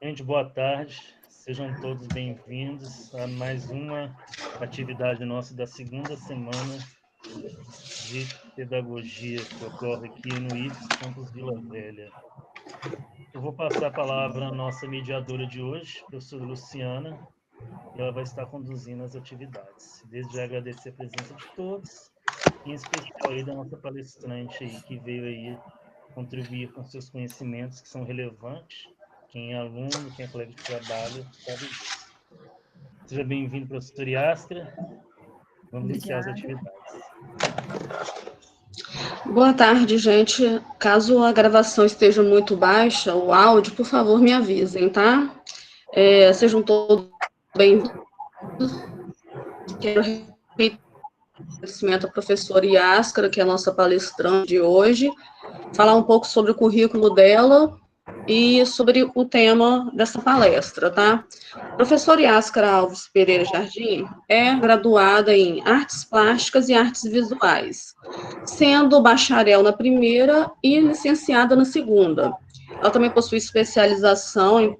Gente, boa tarde. Sejam todos bem-vindos a mais uma atividade nossa da segunda semana de pedagogia que ocorre aqui no IFES Campus Vila Velha. Eu vou passar a palavra à nossa mediadora de hoje, professora Luciana, e ela vai estar conduzindo as atividades. Desde já agradecer a presença de todos, em especial aí da nossa palestrante aí, que veio aí contribuir com seus conhecimentos que são relevantes. Quem é aluno, quem é colega de trabalho, sabe disso. Seja bem-vindo, professor Yaskra. Vamos iniciar as atividades. Boa tarde, gente. Caso a gravação esteja muito baixa, o áudio, por favor, me avisem, tá? Sejam todos bem-vindos. Quero agradecimento ao professor Yaskra, que é a nossa palestrante de hoje, falar um pouco sobre o currículo dela e sobre o tema dessa palestra, tá? Professora Yaskra Alves Pereira Jardim é graduada em Artes Plásticas e Artes Visuais, sendo bacharel na primeira e licenciada na segunda. Ela também possui especialização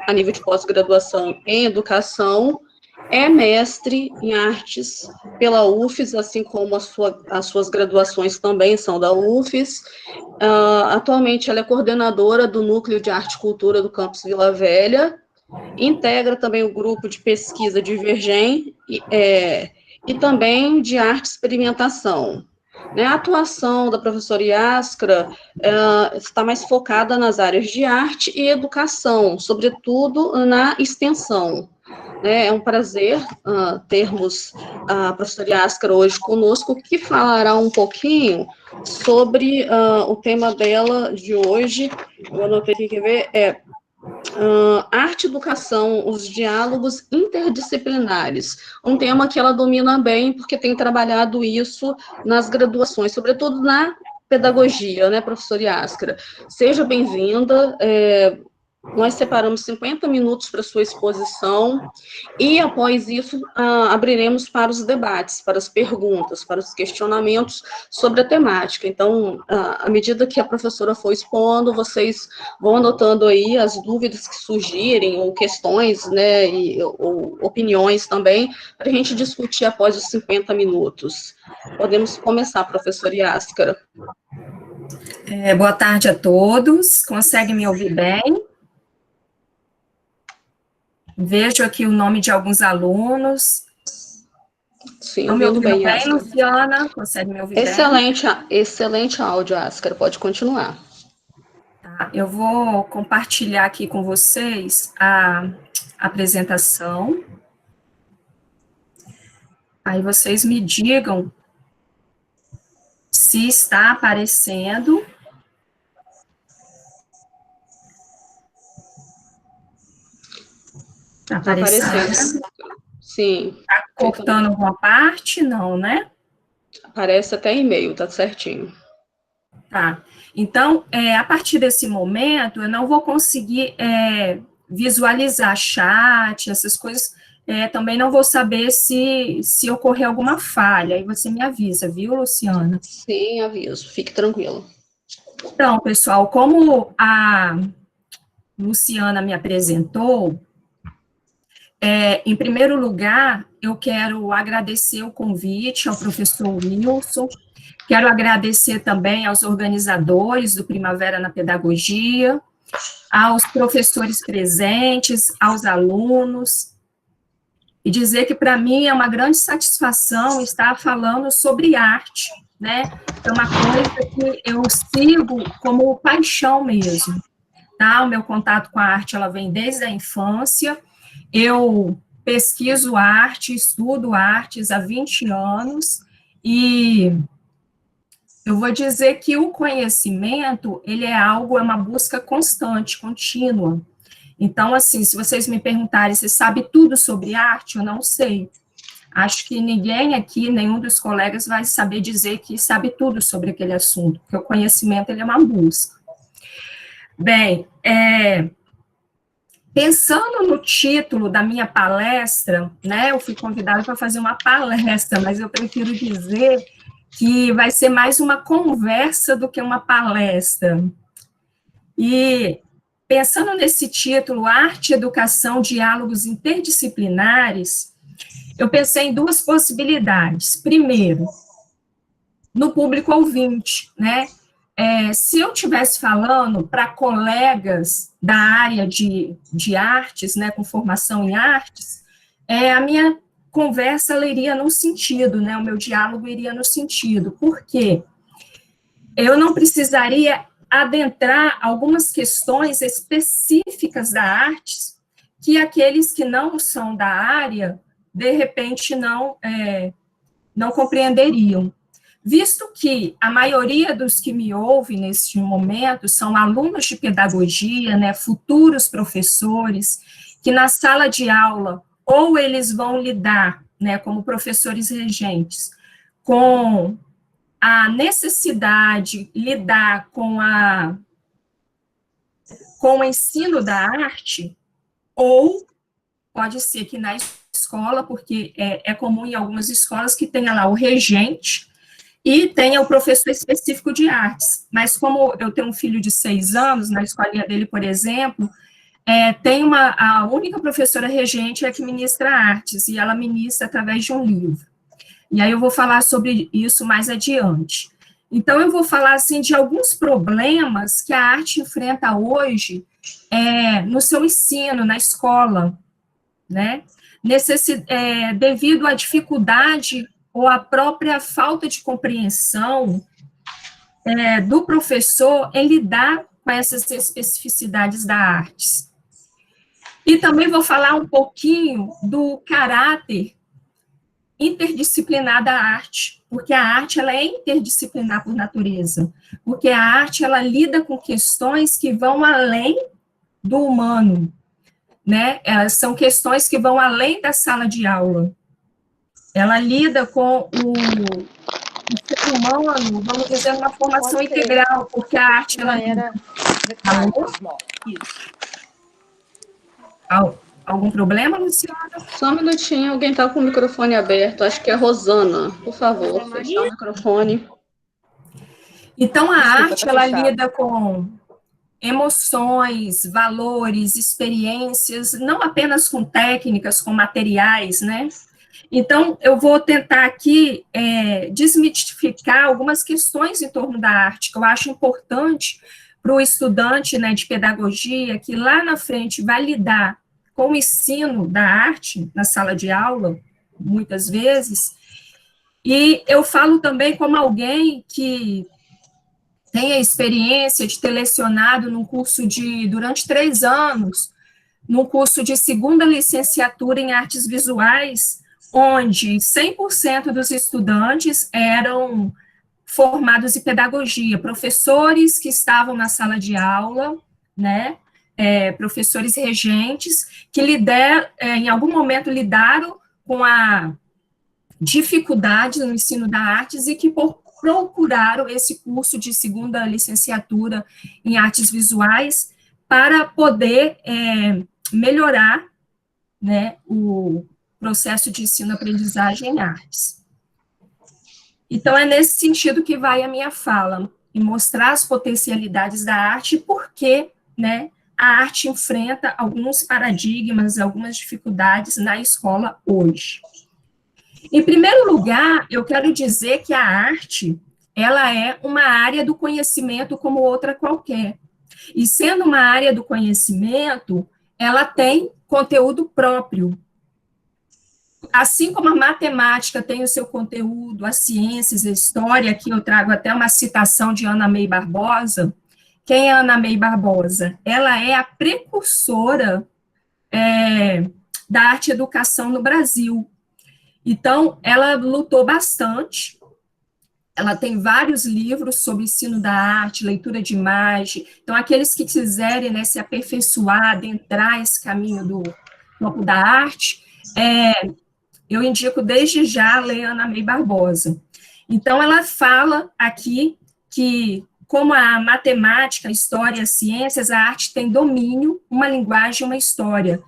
a nível de pós-graduação em Educação, é mestre em Artes pela UFES, assim como as suas graduações também são da UFES. Atualmente, ela é coordenadora do Núcleo de Arte e Cultura do Campus Vila Velha, integra também o grupo de pesquisa Divergem e também de arte e experimentação. A atuação da professora Yaskra está mais focada nas áreas de arte e educação, sobretudo na extensão. É um prazer termos a professora Yaskra hoje conosco, que falará um pouquinho sobre o tema dela de hoje. Eu anotei aqui, quer ver? Arte e educação, os diálogos interdisciplinares, um tema que ela domina bem, porque tem trabalhado isso nas graduações, sobretudo na pedagogia, né, professora Yaskra? Seja bem-vinda, nós separamos 50 minutos para sua exposição, e após isso, abriremos para os debates, para as perguntas, para os questionamentos sobre a temática. Então, à medida que a professora for expondo, vocês vão anotando aí as dúvidas que surgirem, ou questões, né, ou opiniões também, para a gente discutir após os 50 minutos. Podemos começar, professora Yaskra. Boa tarde a todos. Conseguem me ouvir bem? Vejo aqui o nome de alguns alunos. Sim, Estão me ouvindo bem, Yaskra? Luciana? Consegue me ouvir bem? Excelente áudio, Yaskra. Pode continuar. Tá, eu vou compartilhar aqui com vocês a apresentação. Aí vocês me digam se está aparecendo. Está aparecendo. Sim. Está cortando alguma parte? Não, né? Aparece até e-mail, tá certinho. Tá. Então, a partir desse momento, eu não vou conseguir visualizar chat, essas coisas. Também não vou saber se ocorrer alguma falha. Aí você me avisa, viu, Luciana? Sim, aviso. Fique tranquilo. Então, pessoal, como a Luciana me apresentou, em primeiro lugar, eu quero agradecer o convite ao professor Wilson, quero agradecer também aos organizadores do Primavera na Pedagogia, aos professores presentes, aos alunos, e dizer que para mim é uma grande satisfação estar falando sobre arte, né? É uma coisa que eu sigo como paixão mesmo, tá? O meu contato com a arte, ela vem desde a infância. Eu pesquiso arte, estudo artes há 20 anos, e eu vou dizer que o conhecimento, ele é uma busca constante, contínua. Então, assim, se vocês me perguntarem se sabe tudo sobre arte, eu não sei. Acho que ninguém aqui, nenhum dos colegas vai saber dizer que sabe tudo sobre aquele assunto, porque o conhecimento, ele é uma busca. Bem, pensando no título da minha palestra, né, eu fui convidada para fazer uma palestra, mas eu prefiro dizer que vai ser mais uma conversa do que uma palestra. E pensando nesse título, Arte e Educação, Diálogos Interdisciplinares, eu pensei em duas possibilidades. Primeiro, no público ouvinte, né? Se eu estivesse falando para colegas da área de artes, né, com formação em artes, a minha conversa ela iria no sentido, né, o meu diálogo iria no sentido. Por quê? Eu não precisaria adentrar algumas questões específicas da arte que aqueles que não são da área, de repente, não compreenderiam. Visto que a maioria dos que me ouvem neste momento são alunos de pedagogia, né, futuros professores, que na sala de aula, ou eles vão lidar, né, como professores regentes, com a necessidade de lidar com o ensino da arte, ou pode ser que na escola, porque é comum em algumas escolas que tenha lá o regente, e tenha o professor específico de artes. Mas como eu tenho um filho de 6 anos, na escolinha dele, por exemplo, tem a única professora regente que ministra artes, e ela ministra através de um livro. E aí eu vou falar sobre isso mais adiante. Então, eu vou falar, assim, de alguns problemas que a arte enfrenta hoje no seu ensino, na escola, né? Devido à dificuldade ou à própria falta de compreensão do professor em lidar com essas especificidades da arte. E também vou falar um pouquinho do caráter interdisciplinar da arte, porque a arte ela é interdisciplinar por natureza, porque a arte ela lida com questões que vão além do humano, né? São questões que vão além da sala de aula. Ela lida com o ser humano, vamos dizer, uma formação integral, porque a arte ela lida. Algum problema, Luciana? Só um minutinho, alguém está com o microfone aberto. Acho que é a Rosana. Por favor, fechar o microfone. Então, a arte, ela lida com emoções, valores, experiências, não apenas com técnicas, com materiais, né? Então, eu vou tentar aqui desmistificar algumas questões em torno da arte, que eu acho importante para o estudante, né, de pedagogia, que lá na frente vai lidar com o ensino da arte na sala de aula, muitas vezes, e eu falo também como alguém que tem a experiência de ter lecionado num curso durante 3 anos, num curso de 2ª licenciatura em artes visuais, onde 100% dos estudantes eram formados em pedagogia, professores que estavam na sala de aula, né, professores regentes, que em algum momento lidaram com a dificuldade no ensino da artes e que procuraram esse curso de 2ª licenciatura em artes visuais para poder melhorar, né, o processo de ensino-aprendizagem em artes. Então, é nesse sentido que vai a minha fala, em mostrar as potencialidades da arte e por que, né, a arte enfrenta alguns paradigmas, algumas dificuldades na escola hoje. Em primeiro lugar, eu quero dizer que a arte, ela é uma área do conhecimento como outra qualquer. E sendo uma área do conhecimento, ela tem conteúdo próprio. Assim como a matemática tem o seu conteúdo, as ciências, a história, aqui eu trago até uma citação de Ana May Barbosa. Quem é Ana May Barbosa? Ela é a precursora da arte e educação no Brasil. Então, ela lutou bastante, ela tem vários livros sobre ensino da arte, leitura de imagem. Então, aqueles que quiserem, né, se aperfeiçoar, adentrar esse caminho do campo da arte, eu indico desde já ler Ana May Barbosa. Então, ela fala aqui que, como a matemática, a história, as ciências, a arte tem domínio, uma linguagem, uma história,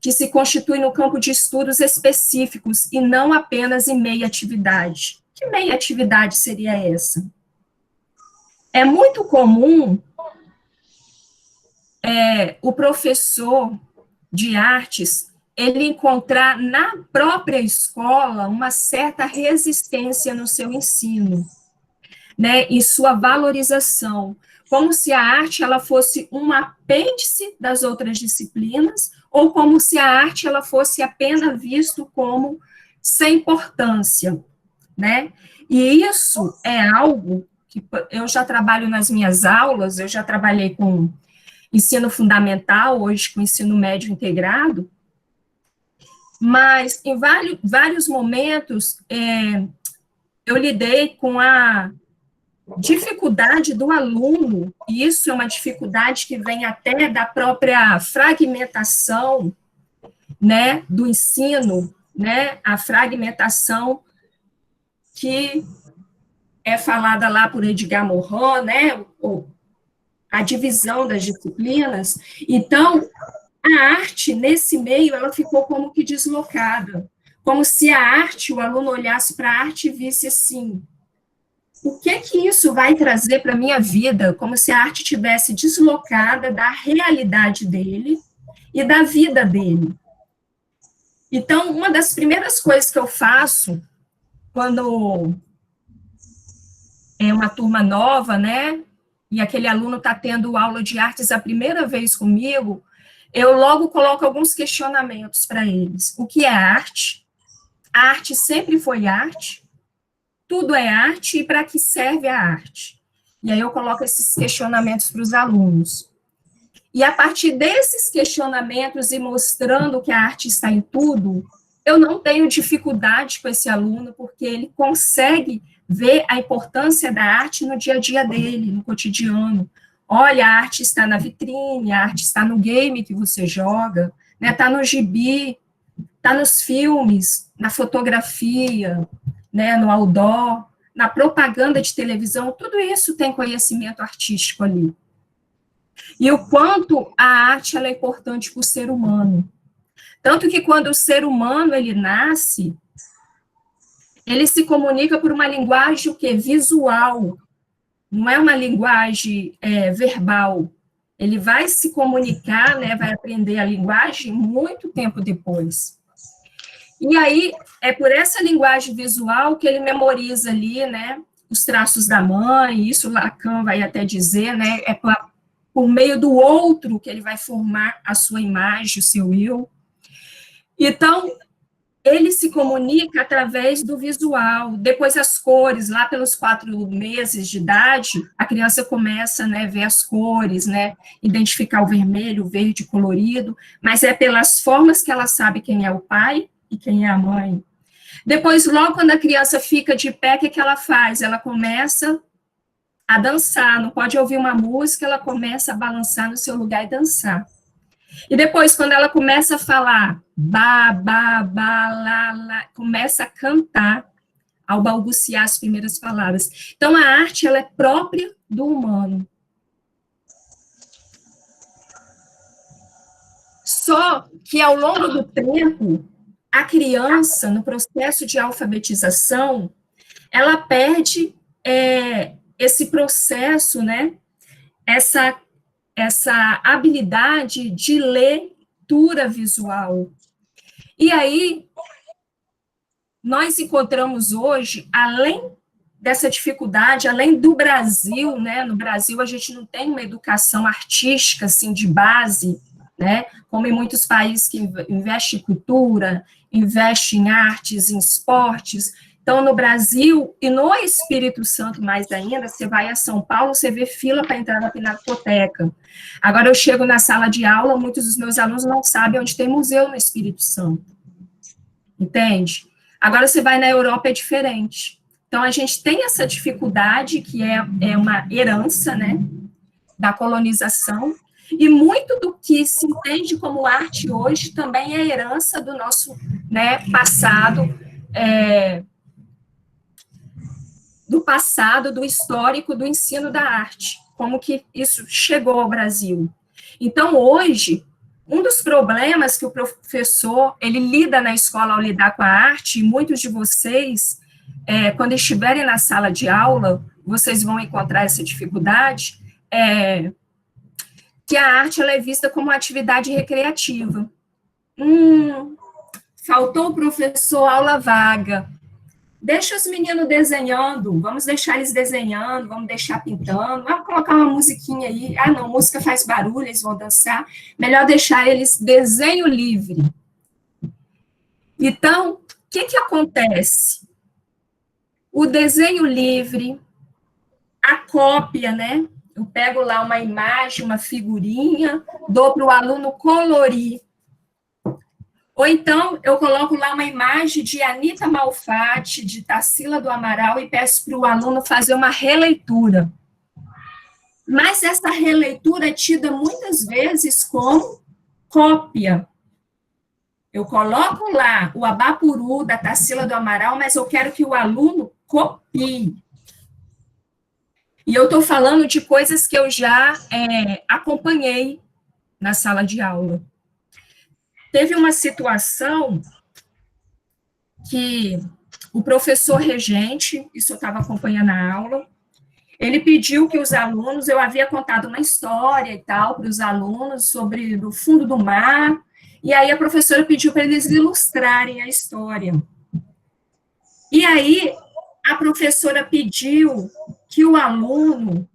que se constitui no campo de estudos específicos e não apenas em meia atividade. Que meia atividade seria essa? É muito comum o professor de artes, ele encontrar na própria escola uma certa resistência no seu ensino, né, e sua valorização, como se a arte ela fosse um apêndice das outras disciplinas, ou como se a arte ela fosse apenas visto como sem importância, né? E isso é algo que eu já trabalho nas minhas aulas, eu já trabalhei com ensino fundamental, hoje com ensino médio integrado, mas em vários momentos eu lidei com a dificuldade do aluno, e isso é uma dificuldade que vem até da própria fragmentação, né, do ensino, né, a fragmentação que é falada lá por Edgar Morin, né, a divisão das disciplinas. Então, a arte, nesse meio, ela ficou como que deslocada, como se a arte, o aluno olhasse para a arte e visse assim, o que isso vai trazer para a minha vida? Como se a arte tivesse deslocada da realidade dele e da vida dele. Então, uma das primeiras coisas que eu faço, quando é uma turma nova, né, e aquele aluno está tendo aula de artes a primeira vez comigo, eu logo coloco alguns questionamentos para eles. O que é arte? A arte sempre foi arte? Tudo é arte, e para que serve a arte? E aí eu coloco esses questionamentos para os alunos. E a partir desses questionamentos e mostrando que a arte está em tudo, eu não tenho dificuldade com esse aluno, porque ele consegue ver a importância da arte no dia a dia dele, no cotidiano. Olha, a arte está na vitrine, a arte está no game que você joga, né? Está no gibi, está nos filmes, na fotografia, né, no outdoor, na propaganda de televisão, tudo isso tem conhecimento artístico ali. E o quanto a arte ela é importante para o ser humano. Tanto que quando o ser humano ele nasce, ele se comunica por uma linguagem o quê? Visual. Não é uma linguagem verbal. Ele vai se comunicar, né, vai aprender a linguagem muito tempo depois. E aí, é por essa linguagem visual que ele memoriza ali, né, os traços da mãe, isso Lacan vai até dizer, né, por meio do outro que ele vai formar a sua imagem, o seu eu. Então, ele se comunica através do visual, depois as cores, lá pelos 4 meses de idade, a criança começa, né, ver as cores, né, identificar o vermelho, o verde colorido, mas é pelas formas que ela sabe quem é o pai e quem é a mãe. Depois, logo quando a criança fica de pé, o que ela faz? Ela começa a dançar, não pode ouvir uma música, ela começa a balançar no seu lugar e dançar. E depois, quando ela começa a falar, ba, ba, ba, la, la, começa a cantar, ao balbuciar as primeiras palavras. Então, a arte, ela é própria do humano. Só que, ao longo do tempo, a criança, no processo de alfabetização, ela perde esse processo, né, essa habilidade de leitura visual. E aí, nós encontramos hoje, além dessa dificuldade, além do Brasil, né, no Brasil a gente não tem uma educação artística, assim, de base, né, como em muitos países que investem em cultura, investem em artes, em esportes. Então, no Brasil e no Espírito Santo mais ainda, você vai a São Paulo, você vê fila para entrar na Pinacoteca. Agora, eu chego na sala de aula, muitos dos meus alunos não sabem onde tem museu no Espírito Santo. Entende? Agora, você vai na Europa, é diferente. Então, a gente tem essa dificuldade, que é uma herança, né, da colonização, e muito do que se entende como arte hoje também é herança do nosso, né, passado, do histórico do ensino da arte, como que isso chegou ao Brasil. Então, hoje, um dos problemas que o professor, ele lida na escola ao lidar com a arte, e muitos de vocês, quando estiverem na sala de aula, vocês vão encontrar essa dificuldade, que a arte ela é vista como uma atividade recreativa. Faltou o professor, aula vaga. Deixa os meninos desenhando, vamos deixar eles desenhando, vamos deixar pintando, vamos colocar uma musiquinha aí. Ah, não, música faz barulho, eles vão dançar. Melhor deixar eles desenho livre. Então, o que acontece? O desenho livre, a cópia, né? Eu pego lá uma imagem, uma figurinha, dou para o aluno colorir. Ou então, eu coloco lá uma imagem de Anita Malfatti, de Tarsila do Amaral, e peço para o aluno fazer uma releitura. Mas essa releitura é tida muitas vezes como cópia. Eu coloco lá o Abapuru, da Tarsila do Amaral, mas eu quero que o aluno copie. E eu estou falando de coisas que eu já acompanhei na sala de aula. Teve uma situação que o professor regente, isso eu estava acompanhando a aula, ele pediu que os alunos, eu havia contado uma história e tal para os alunos sobre do fundo do mar, e aí a professora pediu para eles ilustrarem a história. E aí a professora pediu que o aluno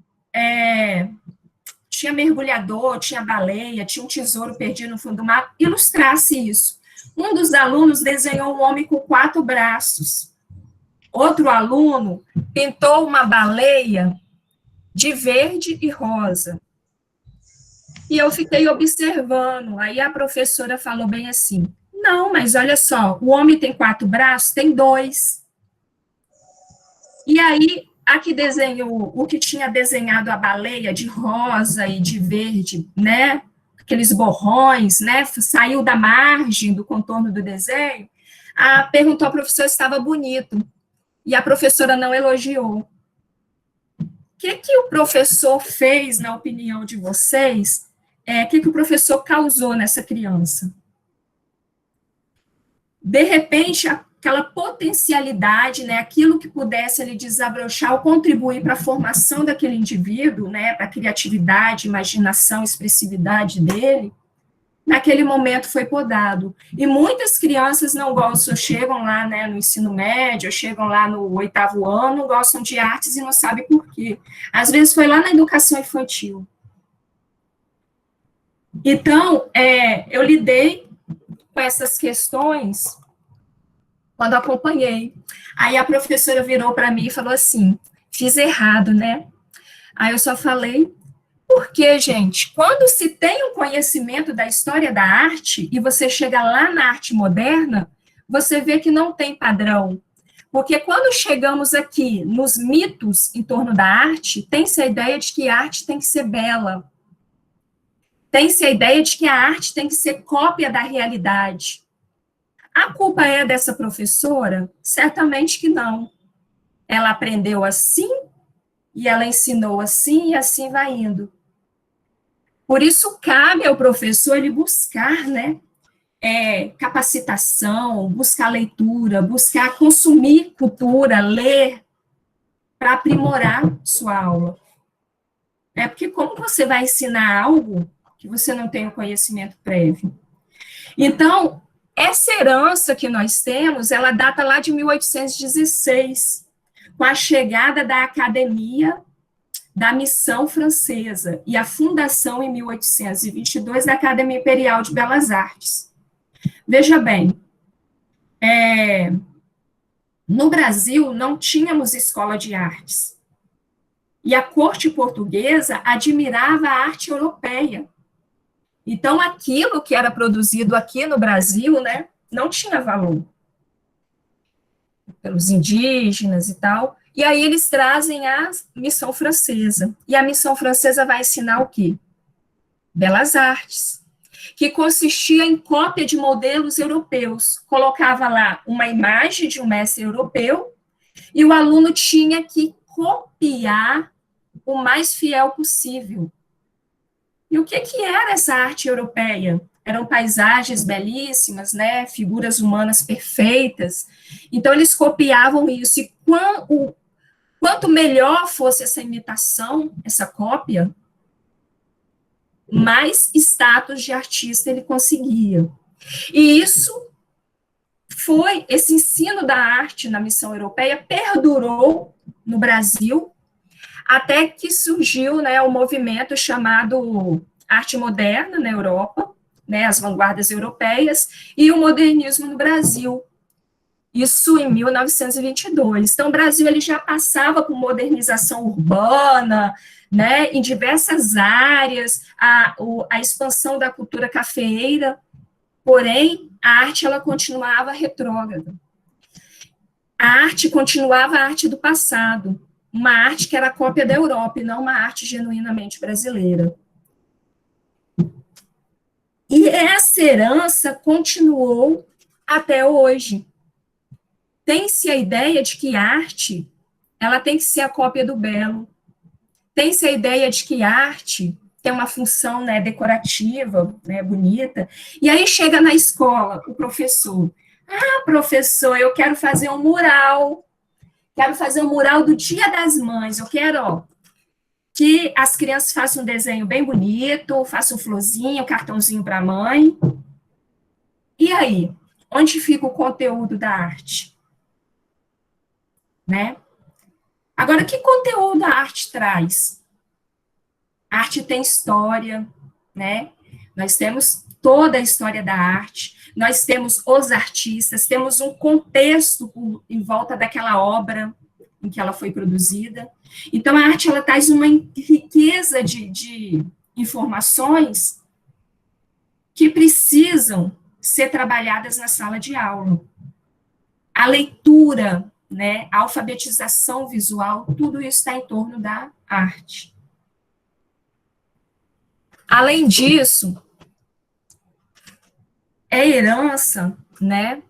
tinha mergulhador, tinha baleia, tinha um tesouro perdido no fundo do mar, ilustrasse isso. Um dos alunos desenhou um homem com 4 braços. Outro aluno pintou uma baleia de verde e rosa. E eu fiquei observando. Aí a professora falou bem assim, não, mas olha só, o homem tem 4 braços, tem 2. E aí, a que desenhou, o que tinha desenhado a baleia de rosa e de verde, né, aqueles borrões, né, saiu da margem do contorno do desenho, perguntou ao professor se estava bonito, e a professora não elogiou. O que o professor fez, na opinião de vocês? O que o professor causou nessa criança? De repente, aquela potencialidade, né, aquilo que pudesse ele desabrochar ou contribuir para a formação daquele indivíduo, né, para a criatividade, imaginação, expressividade dele, naquele momento foi podado. E muitas crianças não gostam, chegam lá, né, no ensino médio, chegam lá no 8º ano, gostam de artes e não sabem por quê. Às vezes foi lá na educação infantil. Então, eu lidei com essas questões quando acompanhei. Aí a professora virou para mim e falou assim, fiz errado, né? Aí eu só falei, porque, gente, quando se tem um conhecimento da história da arte, e você chega lá na arte moderna, você vê que não tem padrão. Porque quando chegamos aqui nos mitos em torno da arte, tem-se a ideia de que a arte tem que ser bela. Tem-se a ideia de que a arte tem que ser cópia da realidade. A culpa é dessa professora? Certamente que não. Ela aprendeu assim, e ela ensinou assim, e assim vai indo. Por isso, cabe ao professor ele buscar, né, capacitação, buscar leitura, buscar consumir cultura, ler, para aprimorar sua aula. Porque como você vai ensinar algo que você não tem o conhecimento prévio? Então, essa herança que nós temos, ela data lá de 1816, com a chegada da academia da missão francesa e a fundação em 1822 da Academia Imperial de Belas Artes. Veja bem, no Brasil não tínhamos escola de artes, e a corte portuguesa admirava a arte europeia. Então, aquilo que era produzido aqui no Brasil, né, não tinha valor. Pelos indígenas e tal. E aí eles trazem a missão francesa. E a missão francesa vai ensinar o quê? Belas artes, que consistia em cópia de modelos europeus. Colocava lá uma imagem de um mestre europeu e o aluno tinha que copiar o mais fiel possível. E o que era essa arte europeia? Eram paisagens belíssimas, né? Figuras humanas perfeitas. Então, eles copiavam isso. E quanto melhor fosse essa imitação, essa cópia, mais status de artista ele conseguia. E esse ensino da arte na missão europeia perdurou no Brasil, até que surgiu, né, o movimento chamado arte moderna na Europa, né, as vanguardas europeias, e o modernismo no Brasil. Isso em 1922. Então, o Brasil ele já passava por modernização urbana, né, em diversas áreas, a expansão da cultura cafeeira, porém, a arte ela continuava retrógrada. A arte continuava a arte do passado, uma arte que era cópia da Europa, e não uma arte genuinamente brasileira. E essa herança continuou até hoje. Tem-se a ideia de que arte, ela tem que ser a cópia do belo. Tem-se a ideia de que arte tem uma função, né, decorativa, né, bonita. E aí chega na escola o professor. Ah, professor, eu quero fazer um mural. Quero fazer um mural do Dia das Mães. Eu quero, que as crianças façam um desenho bem bonito, façam florzinha, um cartãozinho para a mãe. E aí? Onde fica o conteúdo da arte? Né? Agora, que conteúdo a arte traz? A arte tem história, né? Nós temos toda a história da arte, nós temos os artistas, temos um contexto em volta daquela obra em que ela foi produzida. Então, a arte, ela traz uma riqueza de informações que precisam ser trabalhadas na sala de aula. A leitura, né, a alfabetização visual, tudo isso está em torno da arte. Além disso, é herança, né,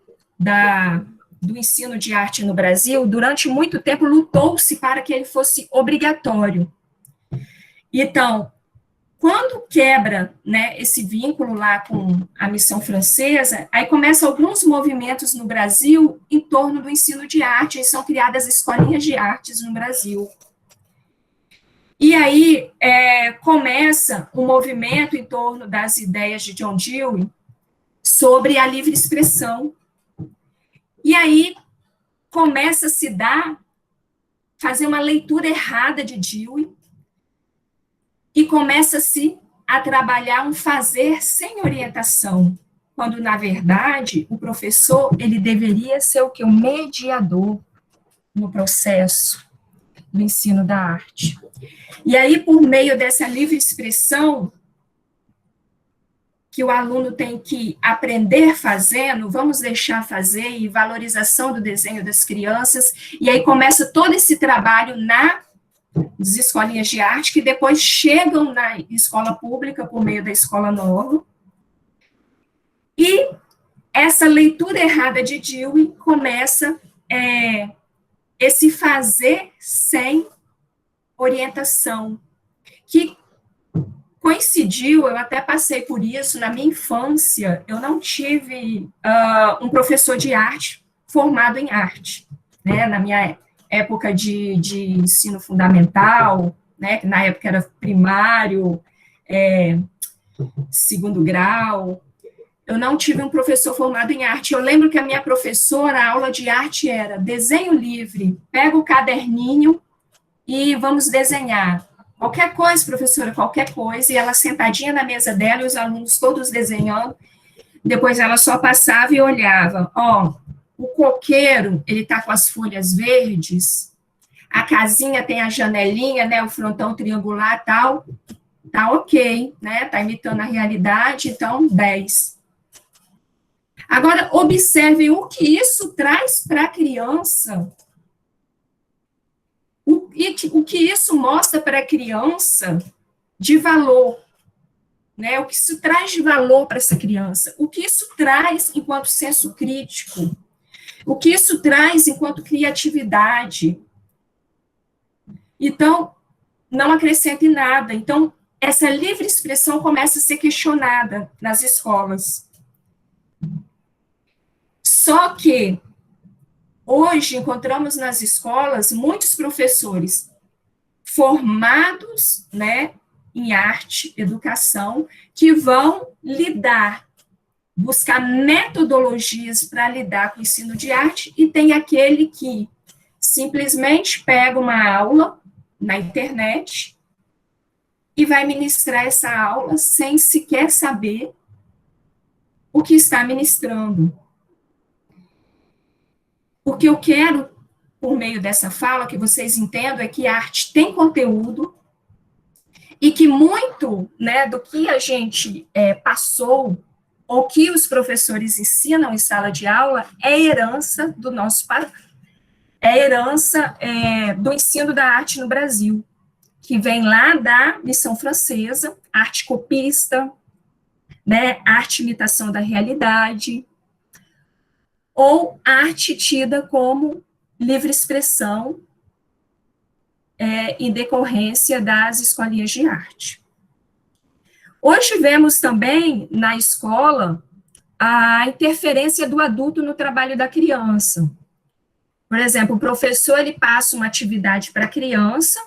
do ensino de arte no Brasil. Durante muito tempo lutou-se para que ele fosse obrigatório. Então, quando quebra, né, esse vínculo lá com a missão francesa, aí começam alguns movimentos no Brasil em torno do ensino de arte, e são criadas escolinhas de artes no Brasil. E aí começa um movimento em torno das ideias de John Dewey sobre a livre expressão. E aí começa a se fazer uma leitura errada de Dewey, e começa-se a trabalhar um fazer sem orientação, quando, na verdade, o professor, ele deveria ser o quê? O mediador no processo do ensino da arte. E aí, por meio dessa livre expressão, que o aluno tem que aprender fazendo, vamos deixar fazer, e valorização do desenho das crianças, e aí começa todo esse trabalho das escolinhas de arte, que depois chegam na escola pública por meio da escola nova. E essa leitura errada de Dewey começa esse fazer sem orientação, que coincidiu, eu até passei por isso na minha infância. Eu não tive um professor de arte formado em arte, né, na minha época de ensino fundamental, né, que na época era primário, segundo grau. Eu não tive um professor formado em arte. Eu lembro que a minha professora, a aula de arte era desenho livre, pega o caderninho e vamos desenhar. Qualquer coisa, professora, qualquer coisa, e ela sentadinha na mesa dela, e os alunos todos desenhando. Depois ela só passava e olhava. O coqueiro, ele está com as folhas verdes, a casinha tem a janelinha, né, o frontão triangular e tal, tá ok, né, tá imitando a realidade, então 10. Agora, observe o que isso traz para a criança, o que isso mostra para a criança de valor, né, o que isso traz de valor para essa criança, o que isso traz enquanto senso crítico, o que isso traz enquanto criatividade. Então, não acrescenta em nada. Então, essa livre expressão começa a ser questionada nas escolas. Só que, hoje, encontramos nas escolas muitos professores formados, né, em arte, educação, que vão buscar metodologias para lidar com o ensino de arte, e tem aquele que simplesmente pega uma aula na internet e vai ministrar essa aula sem sequer saber o que está ministrando. O que eu quero, por meio dessa fala, que vocês entendam, é que a arte tem conteúdo e que muito, né, do que a gente passou, ou que os professores ensinam em sala de aula, é herança do nosso do ensino da arte no Brasil, que vem lá da missão francesa, arte copista, né, arte imitação da realidade, ou arte tida como livre expressão em decorrência das escolinhas de arte. Hoje vemos também na escola a interferência do adulto no trabalho da criança. Por exemplo, o professor ele passa uma atividade para a criança,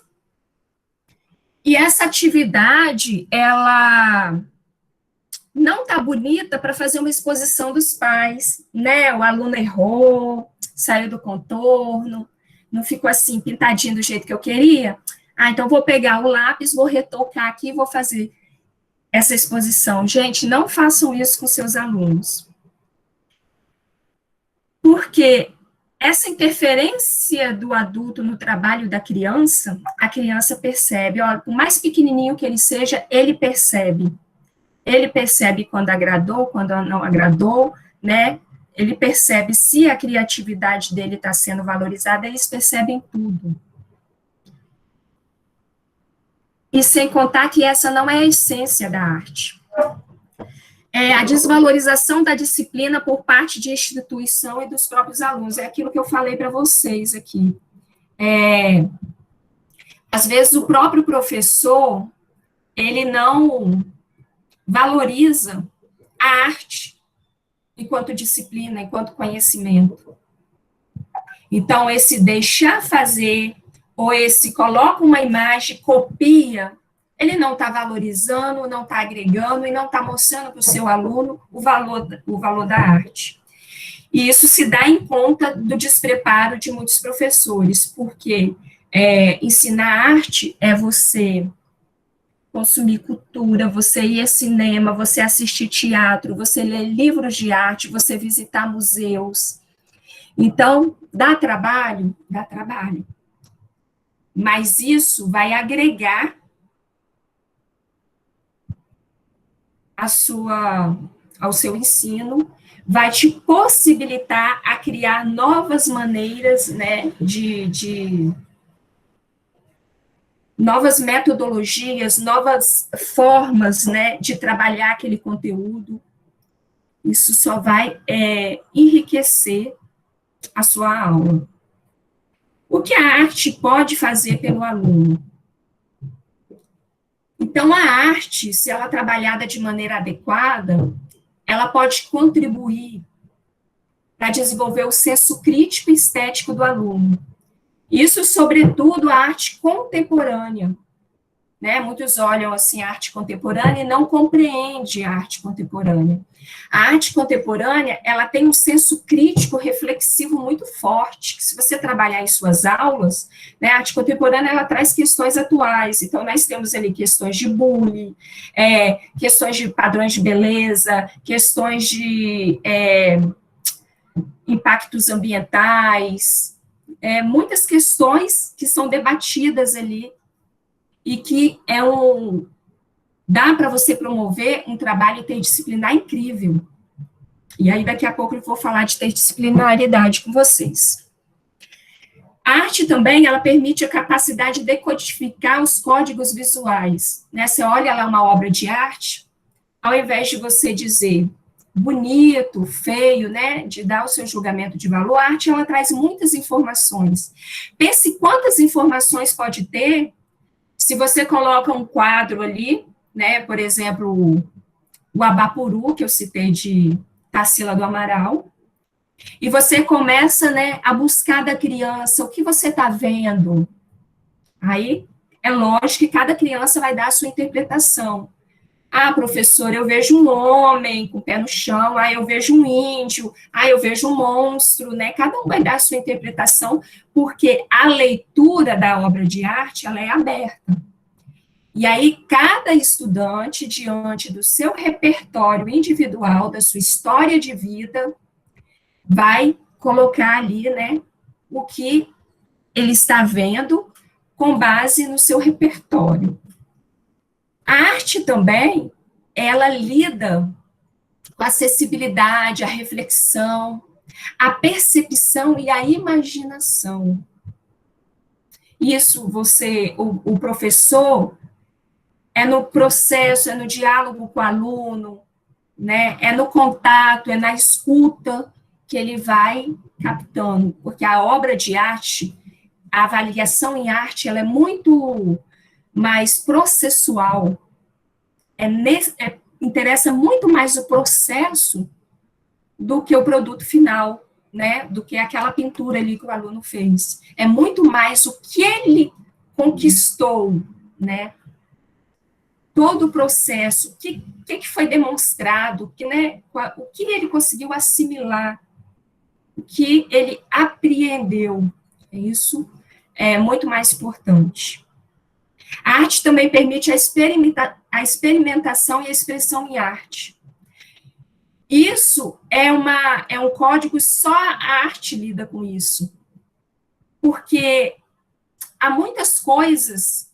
e essa atividade ela não está bonita para fazer uma exposição dos pais, né? O aluno errou, saiu do contorno, não ficou assim pintadinho do jeito que eu queria. Então vou pegar o lápis, vou retocar aqui e vou fazer essa exposição. Gente, não façam isso com seus alunos. Porque essa interferência do adulto no trabalho da criança, a criança percebe, ó, por mais pequenininho que ele seja, ele percebe. Ele percebe quando agradou, quando não agradou, né? Ele percebe se a criatividade dele está sendo valorizada, eles percebem tudo. E sem contar que essa não é a essência da arte. É a desvalorização da disciplina por parte de instituição e dos próprios alunos. É aquilo que eu falei para vocês aqui. Às vezes o próprio professor, ele não valoriza a arte enquanto disciplina, enquanto conhecimento. Então, esse deixar fazer, ou esse coloca uma imagem, copia, ele não está valorizando, não está agregando e não está mostrando para o seu aluno o valor da arte. E isso se dá em conta do despreparo de muitos professores, porque ensinar arte é você consumir cultura, você ir ao cinema, você assistir teatro, você ler livros de arte, você visitar museus. Então, dá trabalho? Dá trabalho. Mas isso vai agregar ao seu ensino, vai te possibilitar a criar novas maneiras, né, novas metodologias, novas formas, né, de trabalhar aquele conteúdo. Isso só vai enriquecer a sua aula. O que a arte pode fazer pelo aluno? Então, a arte, se ela é trabalhada de maneira adequada, ela pode contribuir para desenvolver o senso crítico e estético do aluno. Isso, sobretudo, a arte contemporânea, né? Muitos olham, assim, a arte contemporânea e não compreendem a arte contemporânea. A arte contemporânea, ela tem um senso crítico reflexivo muito forte, que se você trabalhar em suas aulas, né, a arte contemporânea, ela traz questões atuais. Então, nós temos ali questões de bullying, questões de padrões de beleza, questões de impactos ambientais, muitas questões que são debatidas ali e que dá para você promover um trabalho interdisciplinar incrível. E aí, daqui a pouco, eu vou falar de interdisciplinaridade com vocês. A arte também, ela permite a capacidade de decodificar os códigos visuais, né? Você olha lá uma obra de arte, ao invés de você dizer bonito, feio, né, de dar o seu julgamento de valor, a arte, ela traz muitas informações. Pense quantas informações pode ter se você coloca um quadro ali, né, por exemplo, o Abapuru, que eu citei de Tarsila do Amaral, e você começa, né, a buscar da criança, o que você está vendo? Aí, é lógico que cada criança vai dar a sua interpretação. Ah, professor, eu vejo um homem com o pé no chão, ah, eu vejo um índio, ah, eu vejo um monstro, né? Cada um vai dar a sua interpretação, porque a leitura da obra de arte, ela é aberta. E aí, cada estudante, diante do seu repertório individual, da sua história de vida, vai colocar ali, né, o que ele está vendo com base no seu repertório. A arte também, ela lida com a acessibilidade, a reflexão, a percepção e a imaginação. Isso o professor, é no processo, é no diálogo com o aluno, né? É no contato, é na escuta que ele vai captando, porque a obra de arte, a avaliação em arte, ela é muito mais processual, interessa muito mais o processo do que o produto final, né, do que aquela pintura ali que o aluno fez. É muito mais o que ele conquistou, né, todo o processo, o que foi demonstrado, né, o que ele conseguiu assimilar, o que ele apreendeu. Isso é muito mais importante. A arte também permite a experimentação e a expressão em arte. Isso é um código, só a arte lida com isso. Porque há muitas coisas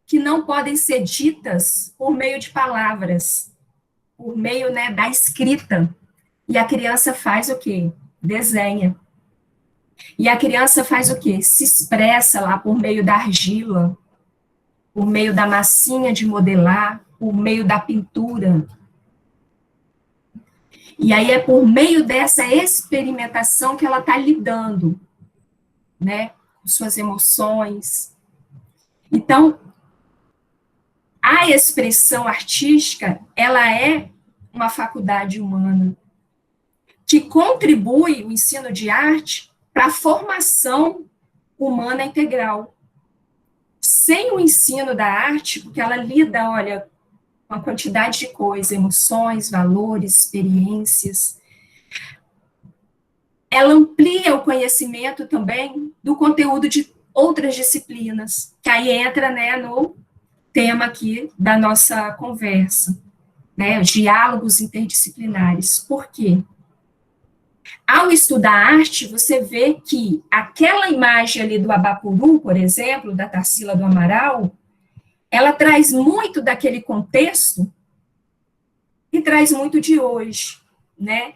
que não podem ser ditas por meio de palavras, por meio, né, da escrita. E a criança faz o quê? Desenha. E a criança faz o quê? Se expressa lá por meio da argila, por meio da massinha de modelar, por meio da pintura. E aí é por meio dessa experimentação que ela está lidando, né, com suas emoções. Então, a expressão artística, ela é uma faculdade humana que contribui, o ensino de arte, para a formação humana integral. Sem o ensino da arte, porque ela lida, olha, com a quantidade de coisas, emoções, valores, experiências, ela amplia o conhecimento também do conteúdo de outras disciplinas, que aí entra, né, no tema aqui da nossa conversa, né, os diálogos interdisciplinares. Por quê? Ao estudar arte, você vê que aquela imagem ali do Abapuru, por exemplo, da Tarsila do Amaral, ela traz muito daquele contexto e traz muito de hoje, né?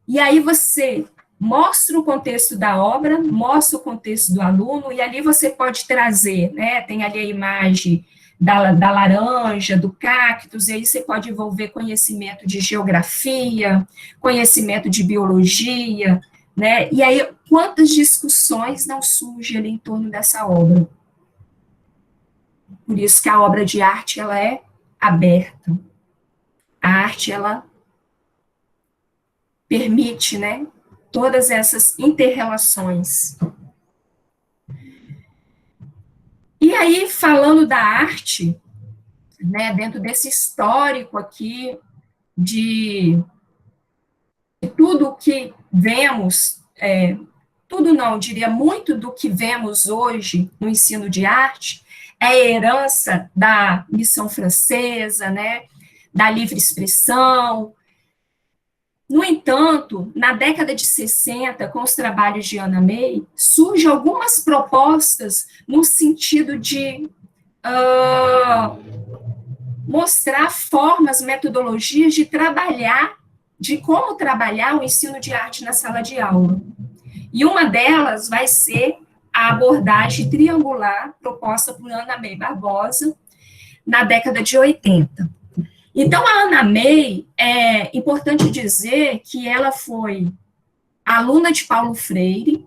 E aí você mostra o contexto da obra, mostra o contexto do aluno, e ali você pode trazer, né? Tem ali a imagem da laranja, do cactus, e aí você pode envolver conhecimento de geografia, conhecimento de biologia, né? E aí, quantas discussões não surgem ali em torno dessa obra? Por isso que a obra de arte, ela é aberta. A arte, ela permite, né, todas essas inter-relações. E aí, falando da arte, né, dentro desse histórico aqui de tudo que vemos, tudo não, diria muito do que vemos hoje no ensino de arte, é a herança da missão francesa, né, da livre expressão. No entanto, na década de 60, com os trabalhos de Anna May, surgem algumas propostas no sentido de mostrar formas, metodologias de trabalhar, de como trabalhar o ensino de arte na sala de aula. E uma delas vai ser a abordagem triangular proposta por Anna May Barbosa na década de 80. Então, a Anna May, é importante dizer que ela foi aluna de Paulo Freire,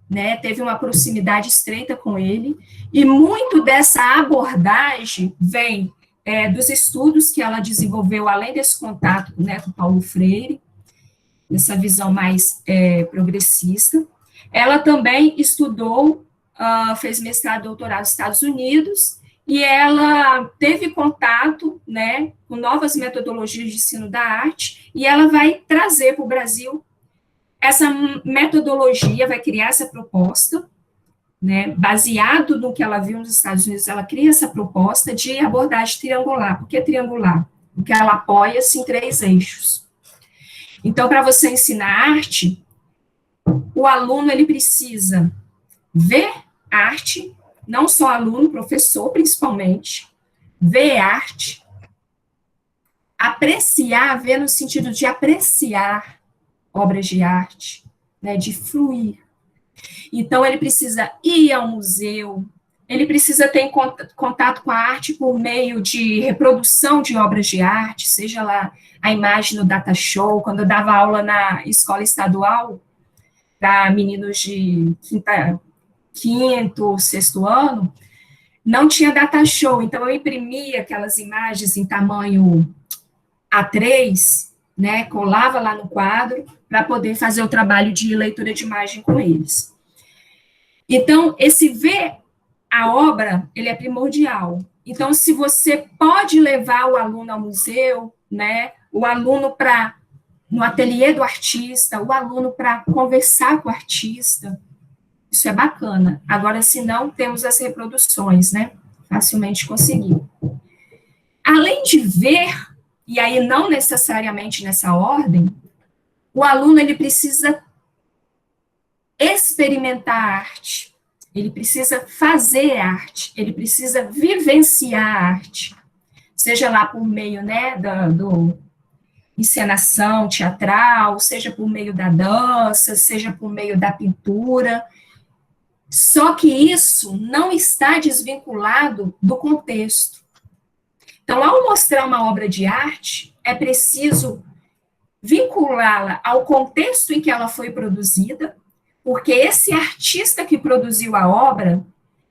né, teve uma proximidade estreita com ele, e muito dessa abordagem vem dos estudos que ela desenvolveu, além desse contato, né, com Paulo Freire, dessa visão mais progressista. Ela também estudou fez mestrado e doutorado nos Estados Unidos, e ela teve contato, né, com novas metodologias de ensino da arte, e ela vai trazer para o Brasil essa metodologia, vai criar essa proposta, né, baseado no que ela viu nos Estados Unidos, ela cria essa proposta de abordagem triangular. Por que triangular? Porque ela apoia-se em 3 eixos. Então, para você ensinar arte, o aluno, ele precisa ver arte, não só aluno, professor, principalmente, ver arte, apreciar, ver no sentido de apreciar obras de arte, né, de fruir. Então, ele precisa ir ao museu, ele precisa ter contato com a arte por meio de reprodução de obras de arte, seja lá a imagem no data show. Quando eu dava aula na escola estadual, para meninos de quinto, sexto ano, não tinha data show, então eu imprimia aquelas imagens em tamanho A3, né, colava lá no quadro, para poder fazer o trabalho de leitura de imagem com eles. Então, esse ver a obra, ele é primordial. Então, se você pode levar o aluno ao museu, né, o aluno no ateliê do artista, o aluno para conversar com o artista, isso é bacana. Agora, se não, temos as reproduções, né, facilmente conseguir. Além de ver, e aí não necessariamente nessa ordem, o aluno, ele precisa experimentar a arte, ele precisa fazer arte, ele precisa vivenciar a arte, seja lá por meio, né, do encenação teatral, seja por meio da dança, seja por meio da pintura, só que isso não está desvinculado do contexto. Então, ao mostrar uma obra de arte, é preciso vinculá-la ao contexto em que ela foi produzida, porque esse artista que produziu a obra,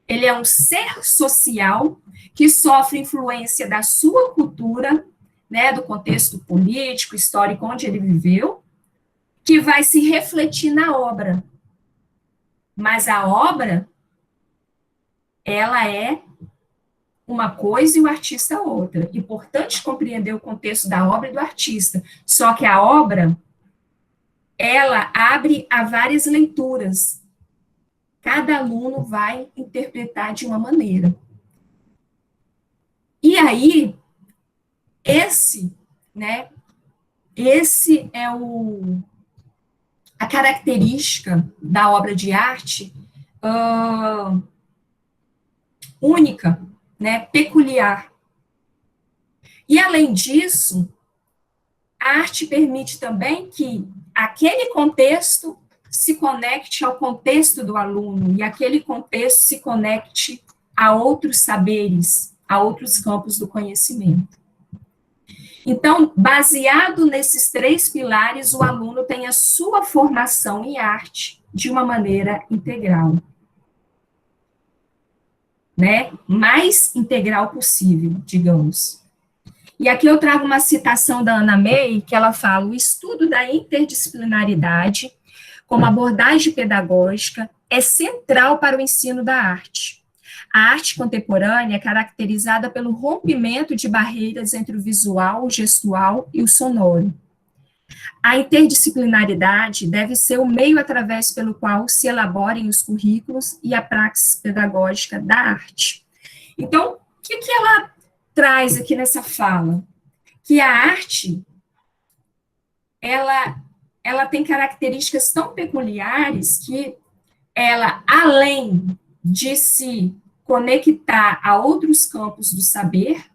ele é um ser social que sofre influência da sua cultura, né, do contexto político, histórico onde ele viveu, que vai se refletir na obra. Mas a obra, ela é uma coisa e o artista outra. Importante compreender o contexto da obra e do artista. Só que a obra, ela abre a várias leituras. Cada aluno vai interpretar de uma maneira. E aí, esse é a característica da obra de arte única, né, peculiar. E, além disso, a arte permite também que aquele contexto se conecte ao contexto do aluno, e aquele contexto se conecte a outros saberes, a outros campos do conhecimento. Então, baseado nesses 3 pilares, o aluno tem a sua formação em arte de uma maneira integral. Né? Mais integral possível, digamos. E aqui eu trago uma citação da Anna May, que ela fala: o estudo da interdisciplinaridade como abordagem pedagógica é central para o ensino da arte. A arte contemporânea é caracterizada pelo rompimento de barreiras entre o visual, o gestual e o sonoro. A interdisciplinaridade deve ser o meio através pelo qual se elaborem os currículos e a praxis pedagógica da arte. Então, o que ela traz aqui nessa fala? Que a arte, ela tem características tão peculiares que ela, além de se conectar a outros campos do saber,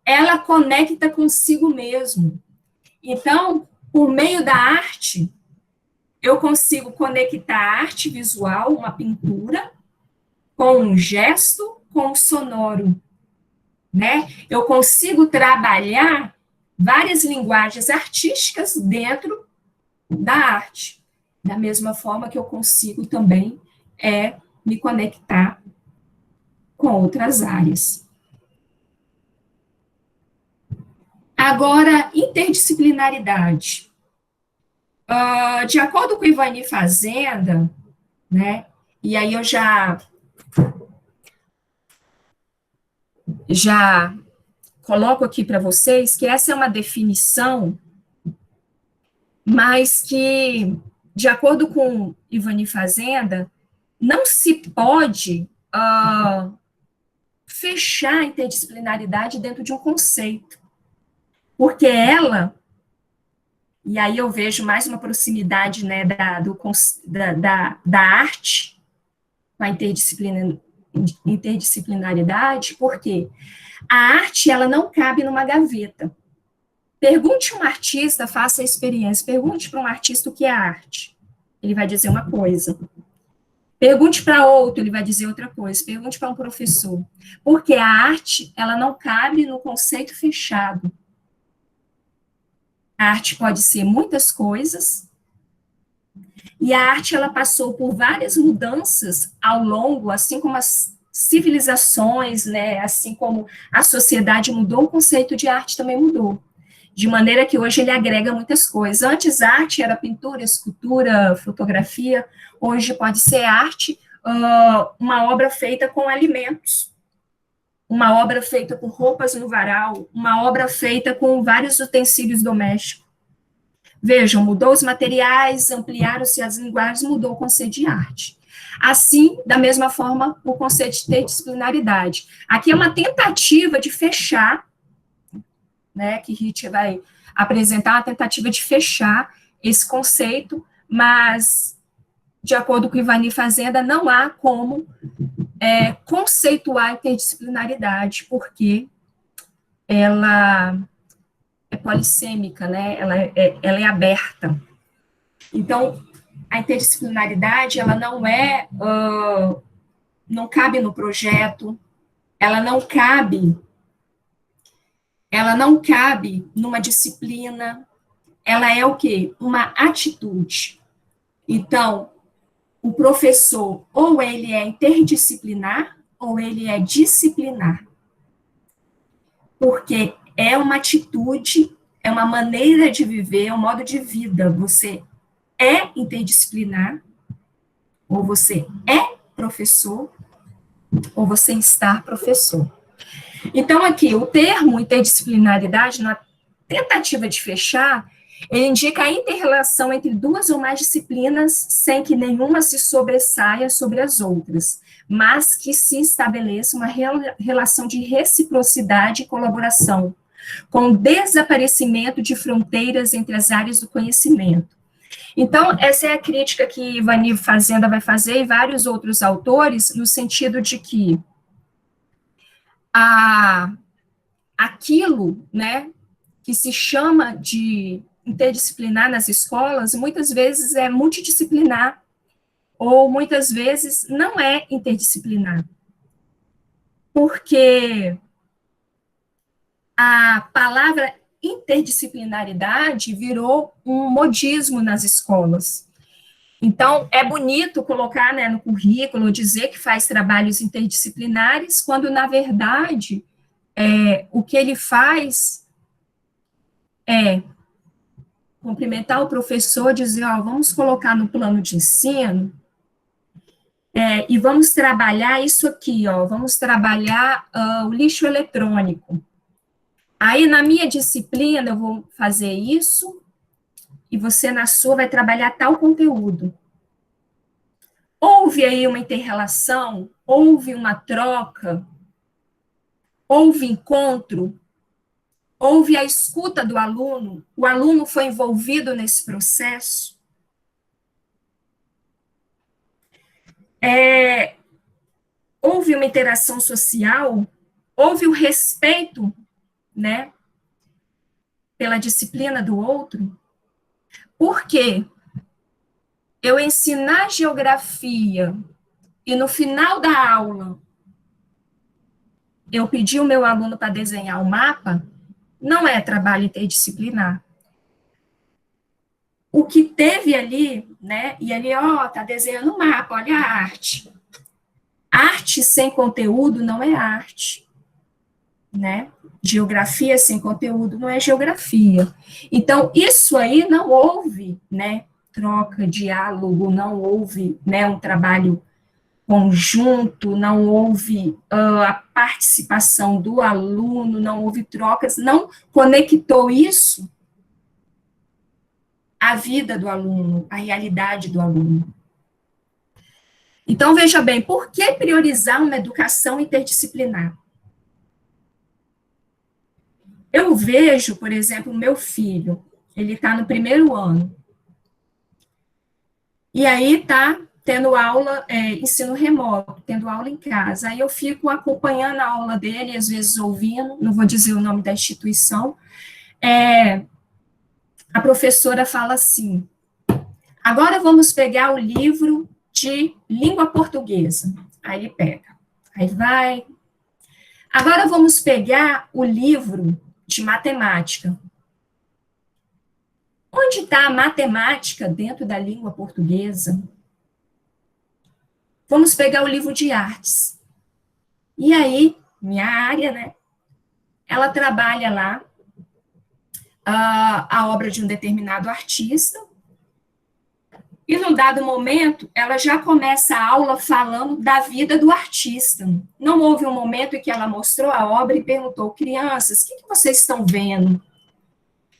ela conecta consigo mesmo. Então, por meio da arte, eu consigo conectar a arte visual, uma pintura, com um gesto, com um sonoro, né? Eu consigo trabalhar várias linguagens artísticas dentro da arte, da mesma forma que eu consigo também me conectar com outras áreas. Agora, interdisciplinaridade. De acordo com Ivani Fazenda, né, E aí eu já coloco aqui para vocês que essa é uma definição, mas que, de acordo com Ivani Fazenda, não se pode fechar a interdisciplinaridade dentro de um conceito, porque ela, e aí eu vejo mais uma proximidade, né, da arte com a interdisciplinaridade, porque a arte, ela não cabe numa gaveta. Pergunte a um artista, faça a experiência, pergunte para um artista o que é arte, ele vai dizer uma coisa. Pergunte para outro, ele vai dizer outra coisa. Pergunte para um professor. Porque a arte, ela não cabe no conceito fechado. A arte pode ser muitas coisas, e a arte, ela passou por várias mudanças ao longo, assim como as civilizações, né, assim como a sociedade mudou, o conceito de arte também mudou. De maneira que hoje ele agrega muitas coisas. Antes, arte era pintura, escultura, fotografia. Hoje pode ser arte, uma obra feita com alimentos, uma obra feita com roupas no varal, uma obra feita com vários utensílios domésticos. Vejam, mudou os materiais, ampliaram-se as linguagens, mudou o conceito de arte. Assim, da mesma forma, o conceito de interdisciplinaridade. Aqui é uma tentativa de fechar, né, que Ritchie vai apresentar, uma tentativa de fechar esse conceito, mas, de acordo com Ivani Fazenda, não há como conceituar a interdisciplinaridade, porque ela é polissêmica, né, ela é aberta. Então, a interdisciplinaridade, ela não cabe no projeto, ela não cabe numa disciplina, ela é o quê? Uma atitude. Então, o professor, ou ele é interdisciplinar, ou ele é disciplinar. Porque é uma atitude, é uma maneira de viver, é um modo de vida. Você é interdisciplinar, ou você é professor, ou você está professor. Então, aqui, o termo interdisciplinaridade, na tentativa de fechar, ele indica a inter-relação entre duas ou mais disciplinas, sem que nenhuma se sobressaia sobre as outras, mas que se estabeleça uma relação de reciprocidade e colaboração, com o desaparecimento de fronteiras entre as áreas do conhecimento. Então, essa é a crítica que Ivani Fazenda vai fazer, e vários outros autores, no sentido de que aquilo, né, que se chama de interdisciplinar nas escolas, muitas vezes é multidisciplinar, ou muitas vezes não é interdisciplinar. Porque a palavra interdisciplinaridade virou um modismo nas escolas. Então, é bonito colocar, né, no currículo, dizer que faz trabalhos interdisciplinares, quando, na verdade, o que ele faz é cumprimentar o professor, dizer, vamos colocar no plano de ensino, e vamos trabalhar isso aqui, vamos trabalhar o lixo eletrônico. Aí, na minha disciplina, eu vou fazer isso, e você, na sua, vai trabalhar tal conteúdo. Houve aí uma inter-relação, houve uma troca, houve encontro, houve a escuta do aluno, o aluno foi envolvido nesse processo. Houve uma interação social, houve o respeito, né, pela disciplina do outro. Por quê? Eu ensinar geografia e no final da aula eu pedir o meu aluno para desenhar o mapa, não é trabalho interdisciplinar. O que teve ali, né, e ali, tá desenhando o mapa, olha a arte. Arte sem conteúdo não é arte, né? Geografia sem conteúdo não é geografia. Então, isso aí não houve, né, troca, diálogo, não houve, né, um trabalho conjunto, não houve a participação do aluno, não houve trocas, não conectou isso à vida do aluno, à realidade do aluno. Então, veja bem, por que priorizar uma educação interdisciplinar? Eu vejo, por exemplo, o meu filho, ele está no 1º ano, e aí está tendo aula, ensino remoto, tendo aula em casa. Aí eu fico acompanhando a aula dele, às vezes ouvindo, não vou dizer o nome da instituição. A professora fala assim: agora vamos pegar o livro de língua portuguesa. Aí ele pega, aí vai. Agora vamos pegar o livro de matemática. Onde está a matemática dentro da língua portuguesa? Vamos pegar o livro de artes. E aí, minha área, né? Ela trabalha lá a obra de um determinado artista, e num dado momento, ela já começa a aula falando da vida do artista. Não houve um momento em que ela mostrou a obra e perguntou: crianças, o que vocês estão vendo?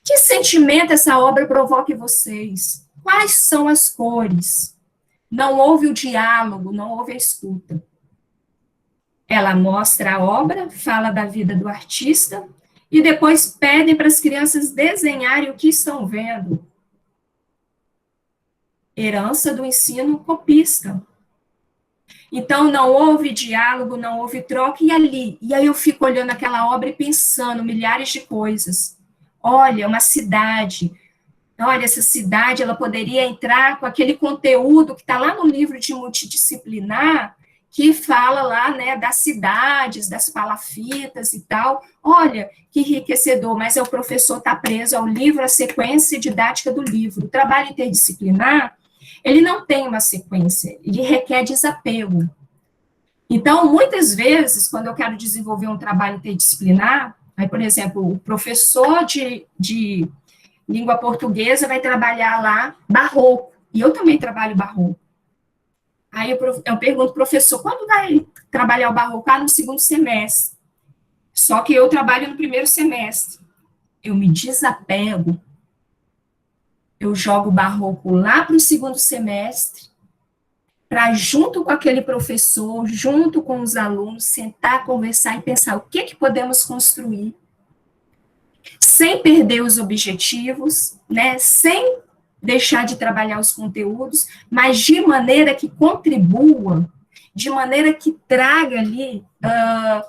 Que sentimento essa obra provoca em vocês? Quais são as cores? Não houve o diálogo, não houve a escuta. Ela mostra a obra, fala da vida do artista, e depois pede para as crianças desenharem o que estão vendo. Herança do ensino copista. Então, não houve diálogo, não houve troca, e aí eu fico olhando aquela obra e pensando milhares de coisas. Olha, uma cidade, olha, essa cidade, ela poderia entrar com aquele conteúdo que está lá no livro de multidisciplinar, que fala lá, né, das cidades, das palafitas e tal. Olha, que enriquecedor, mas o professor está preso ao livro, à sequência didática do livro. O trabalho interdisciplinar, ele não tem uma sequência, ele requer desapego. Então, muitas vezes, quando eu quero desenvolver um trabalho interdisciplinar, aí, por exemplo, o professor de língua portuguesa vai trabalhar lá barroco, e eu também trabalho barroco. Aí eu pergunto, professor, quando vai trabalhar o barroco? No 2º semestre. Só que eu trabalho no 1º semestre. Eu me desapego, eu jogo o barroco lá para o 2º semestre, para, junto com aquele professor, junto com os alunos, sentar, conversar e pensar o que podemos construir, sem perder os objetivos, né, sem deixar de trabalhar os conteúdos, mas de maneira que contribua, de maneira que traga ali,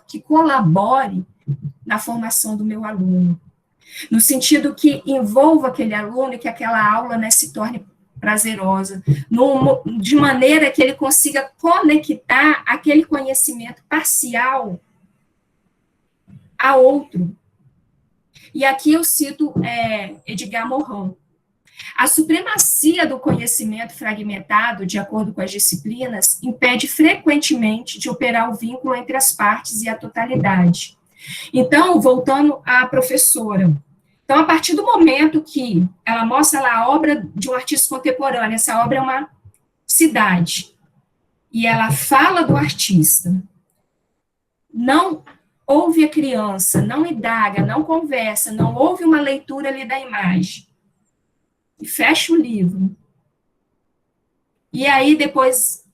que colabore na formação do meu aluno, no sentido que envolva aquele aluno e que aquela aula, né, se torne prazerosa, de maneira que ele consiga conectar aquele conhecimento parcial a outro. E aqui eu cito Edgar Morin. A supremacia do conhecimento fragmentado, de acordo com as disciplinas, impede frequentemente de operar o vínculo entre as partes e a totalidade. Então, voltando à professora, então, a partir do momento que ela mostra lá a obra de um artista contemporâneo, essa obra é uma cidade, e ela fala do artista, não ouve a criança, não indaga, não conversa, não ouve uma leitura ali da imagem, e fecha o livro. E aí, depois,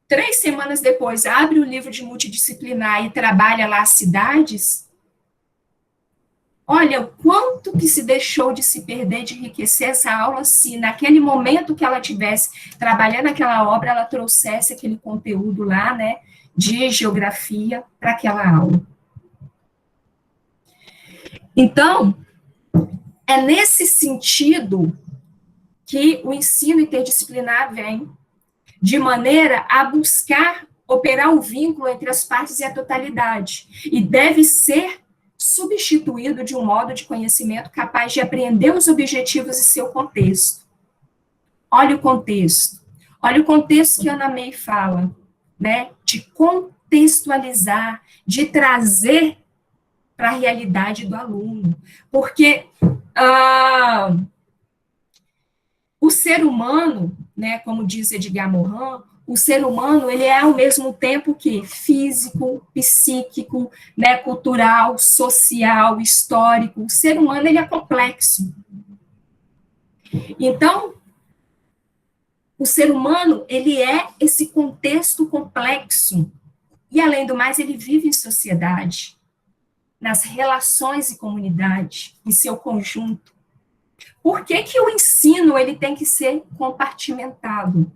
3 semanas depois, abre o livro de multidisciplinar e trabalha lá as cidades. Olha, o quanto que se deixou de se perder, de enriquecer essa aula, se naquele momento que ela tivesse trabalhando aquela obra, ela trouxesse aquele conteúdo lá, né, de geografia para aquela aula. Então, é nesse sentido que o ensino interdisciplinar vem, de maneira a buscar operar o vínculo entre as partes e a totalidade, e deve ser substituído de um modo de conhecimento capaz de apreender os objetivos e seu contexto. Olha o contexto que a Ana May fala, né, de contextualizar, de trazer para a realidade do aluno, porque o ser humano, né, como diz Edgar Morin, o ser humano, ele é ao mesmo tempo que físico, psíquico, né, cultural, social, histórico. O ser humano, ele é complexo. Então, o ser humano, ele é esse contexto complexo. E, além do mais, ele vive em sociedade, nas relações e comunidade, em seu conjunto. Por que que o ensino, ele tem que ser compartimentado?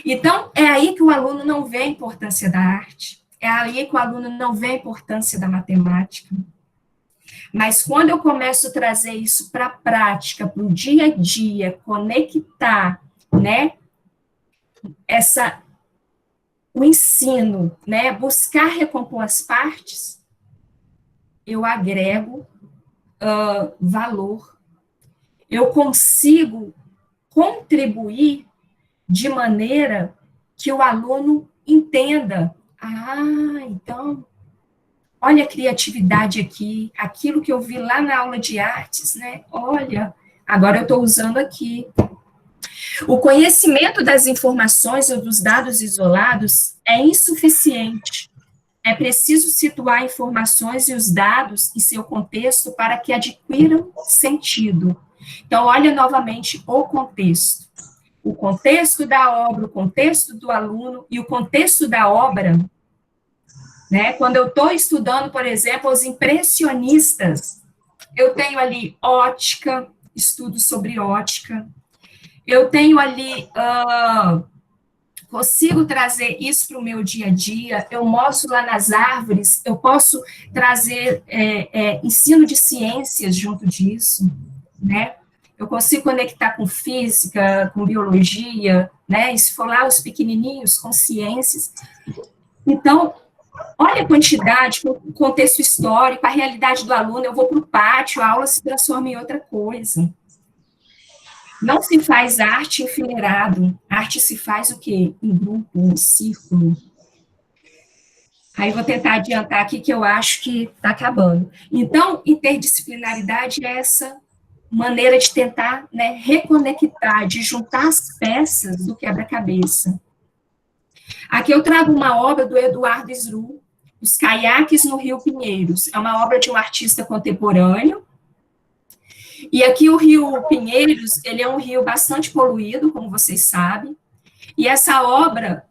Então, é aí que o aluno não vê a importância da arte, é aí que o aluno não vê a importância da matemática. Mas quando eu começo a trazer isso para a prática, para o dia a dia, conectar, né, o ensino, né, buscar recompor as partes, eu agrego valor, eu consigo contribuir de maneira que o aluno entenda, então, olha a criatividade aqui, aquilo que eu vi lá na aula de artes, né, olha, agora eu estou usando aqui. O conhecimento das informações ou dos dados isolados é insuficiente. É preciso situar informações e os dados em seu contexto para que adquiram sentido. Então, olha novamente o contexto. O contexto da obra, o contexto do aluno e o contexto da obra, né? Quando eu estou estudando, por exemplo, os impressionistas, eu tenho ali ótica, estudo sobre ótica, eu tenho ali, consigo trazer isso para o meu dia a dia, eu mostro lá nas árvores, eu posso trazer ensino de ciências junto disso, né? Eu consigo conectar com física, com biologia, né? E se for lá os pequenininhos, com ciências. Então, olha a quantidade, o contexto histórico, a realidade do aluno, eu vou para o pátio, a aula se transforma em outra coisa. Não se faz arte enfileirado, arte se faz o quê? Em grupo, em círculo. Aí vou tentar adiantar aqui que eu acho que está acabando. Então, interdisciplinaridade é essa maneira de tentar, né, reconectar, de juntar as peças do quebra-cabeça. Aqui eu trago uma obra do Eduardo Sru, Os Caiaques no Rio Pinheiros. É uma obra de um artista contemporâneo. E aqui o Rio Pinheiros, ele é um rio bastante poluído, como vocês sabem. E essa obra,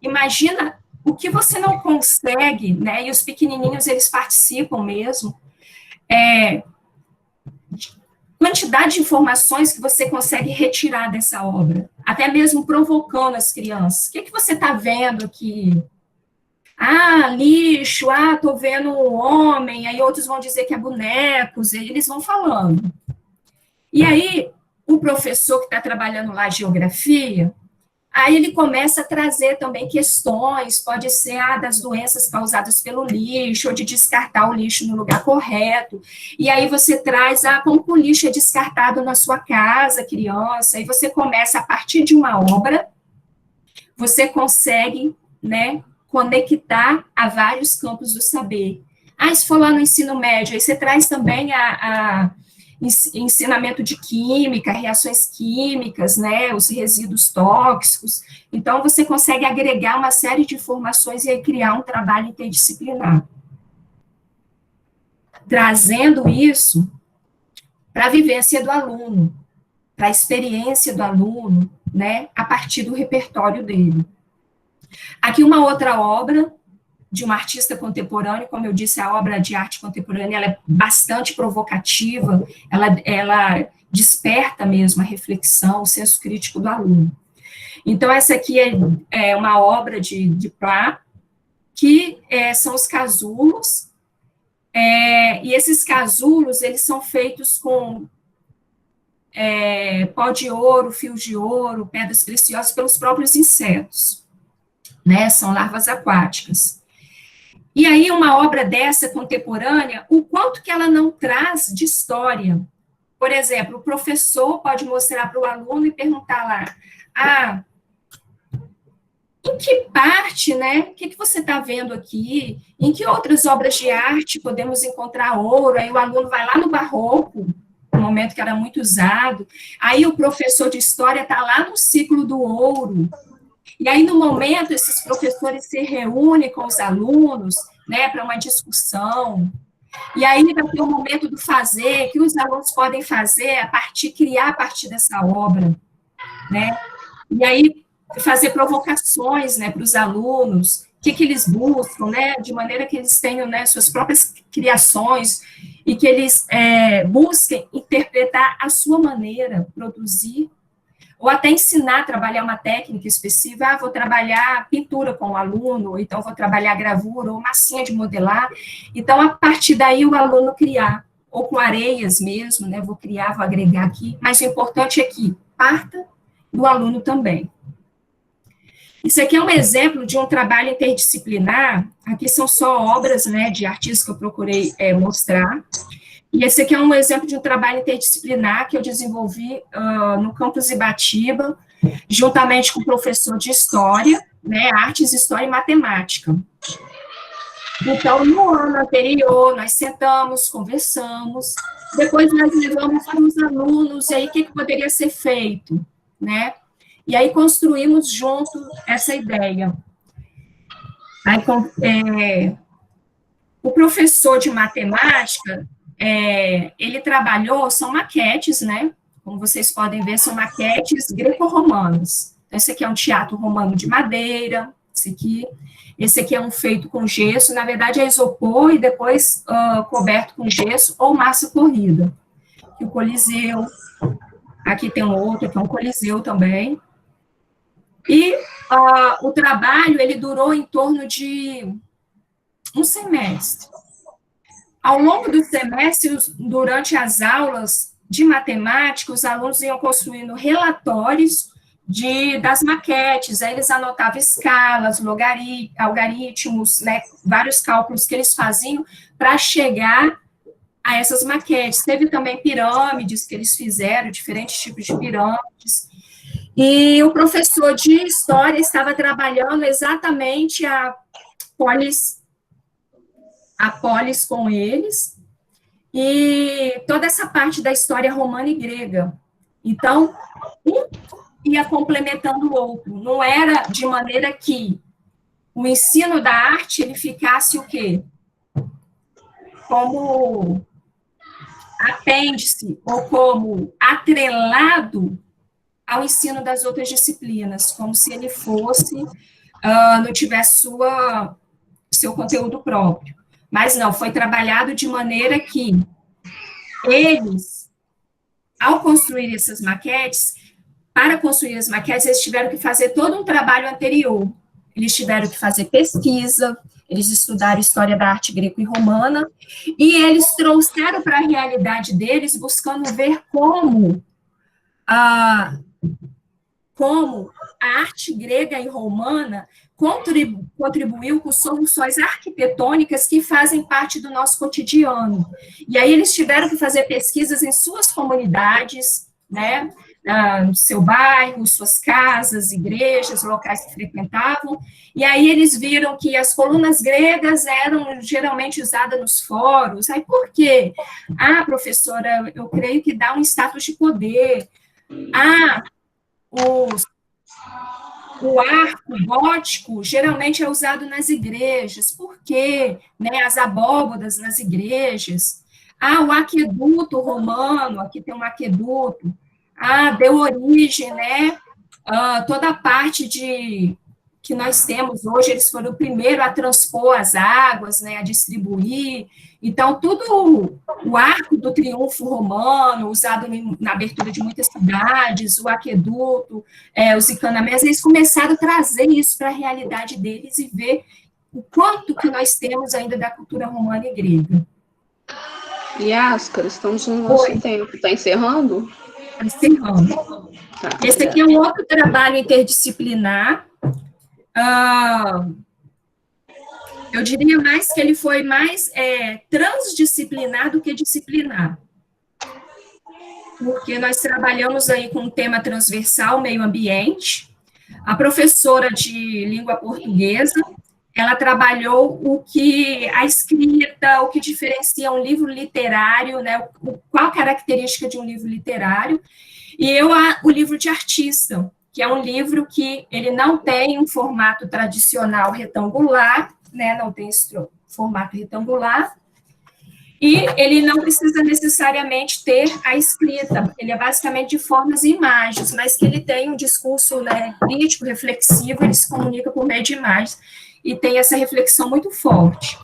imagina o que você não consegue, né? E os pequenininhos, eles participam mesmo. Quantidade de informações que você consegue retirar dessa obra, até mesmo provocando as crianças. O que você está vendo aqui? Lixo, estou vendo um homem, aí outros vão dizer que é bonecos, e eles vão falando. E aí, o professor que está trabalhando lá geografia, aí ele começa a trazer também questões, pode ser das doenças causadas pelo lixo, ou de descartar o lixo no lugar correto, e aí você traz como o lixo é descartado na sua casa, criança, aí você começa, a partir de uma obra, você consegue, né, conectar a vários campos do saber. Se for lá no ensino médio, aí você traz também ensinamento de química, reações químicas, né, os resíduos tóxicos. Então, você consegue agregar uma série de informações e aí criar um trabalho interdisciplinar. Trazendo isso para a vivência do aluno, para a experiência do aluno, né, a partir do repertório dele. Aqui uma outra obra de um artista contemporâneo, como eu disse, a obra de arte contemporânea, ela é bastante provocativa, ela desperta mesmo a reflexão, o senso crítico do aluno. Então, essa aqui é uma obra de Pla, que são os casulos, e esses casulos, eles são feitos com pó de ouro, fios de ouro, pedras preciosas, pelos próprios insetos. Né, são larvas aquáticas. E aí, uma obra dessa contemporânea, o quanto que ela não traz de história. Por exemplo, o professor pode mostrar para o aluno e perguntar lá, em que parte, né, o que você está vendo aqui? Em que outras obras de arte podemos encontrar ouro? Aí o aluno vai lá no barroco, um momento que era muito usado. Aí o professor de história está lá no ciclo do ouro. E aí, no momento, esses professores se reúnem com os alunos, né, para uma discussão. E aí vai ter o momento do fazer, que os alunos podem fazer criar a partir dessa obra, né? E aí fazer provocações, né, para os alunos, o que eles buscam, né, de maneira que eles tenham, né, suas próprias criações e que eles busquem interpretar a sua maneira, produzir, ou até ensinar a trabalhar uma técnica específica. Vou trabalhar pintura com o aluno, ou então vou trabalhar gravura, ou massinha de modelar. Então, a partir daí, o aluno criar, ou com areias mesmo, né, vou criar, vou agregar aqui, mas o importante é que parta do aluno também. Isso aqui é um exemplo de um trabalho interdisciplinar. Aqui são só obras, né, de artistas que eu procurei mostrar. E esse aqui é um exemplo de um trabalho interdisciplinar que eu desenvolvi no campus Ibatiba, juntamente com o professor de História, né, Artes, História e Matemática. Então, no ano anterior, nós sentamos, conversamos, depois nós levamos para os alunos, e aí o que poderia ser feito, né? E aí construímos junto essa ideia. Aí, o professor de matemática, ele trabalhou, são maquetes, né? Como vocês podem ver, são maquetes greco-romanas. Então, esse aqui é um teatro romano de madeira, esse aqui é um feito com gesso, na verdade é isopor e depois coberto com gesso ou massa corrida. Aqui o Coliseu, aqui tem um outro, que é um Coliseu também. E o trabalho, ele durou em torno de um semestre. Ao longo do semestre, durante as aulas de matemática, os alunos iam construindo relatórios das maquetes, aí eles anotavam escalas, algarismos, né, vários cálculos que eles faziam para chegar a essas maquetes. Teve também pirâmides que eles fizeram, diferentes tipos de pirâmides. E o professor de História estava trabalhando exatamente a polis com eles, e toda essa parte da história romana e grega. Então, um ia complementando o outro. Não era de maneira que o ensino da arte ele ficasse o quê? Como apêndice ou como atrelado ao ensino das outras disciplinas, como se ele fosse, não tivesse seu conteúdo próprio. Mas não, foi trabalhado de maneira que eles, ao construir essas maquetes, para construir as maquetes, eles tiveram que fazer todo um trabalho anterior. Eles tiveram que fazer pesquisa, eles estudaram história da arte greco e romana, e eles trouxeram para a realidade deles, buscando ver como a arte grega e romana contribuiu com soluções arquitetônicas que fazem parte do nosso cotidiano. E aí eles tiveram que fazer pesquisas em suas comunidades, né, no seu bairro, suas casas, igrejas, locais que frequentavam, e aí eles viram que as colunas gregas eram geralmente usadas nos fóruns. Aí por quê? Professora, eu creio que dá um status de poder. O arco gótico geralmente é usado nas igrejas. Por quê? Né, as abóbodas nas igrejas. O aqueduto romano, aqui tem um aqueduto. Deu origem, né? Toda a parte que nós temos hoje, eles foram o primeiro a transpor as águas, né, a distribuir. Então, tudo o arco do triunfo romano, usado na abertura de muitas cidades, o aqueduto, os encanamentos, eles começaram a trazer isso para a realidade deles e ver o quanto que nós temos ainda da cultura romana e grega. Yáscara, estamos no nosso tempo. Está encerrando? Está encerrando. Tá, esse aqui é um outro trabalho interdisciplinar. Eu diria mais que ele foi mais transdisciplinar do que disciplinar. Porque nós trabalhamos aí com um tema transversal, meio ambiente. A professora de língua portuguesa, ela trabalhou a escrita, o que diferencia um livro literário, né, qual a característica de um livro literário, e o livro de artista, que é um livro que ele não tem um formato tradicional retangular, né, não tem esse formato retangular, e ele não precisa necessariamente ter a escrita, ele é basicamente de formas e imagens, mas que ele tem um discurso, né, crítico, reflexivo, ele se comunica por meio de imagens, e tem essa reflexão muito forte.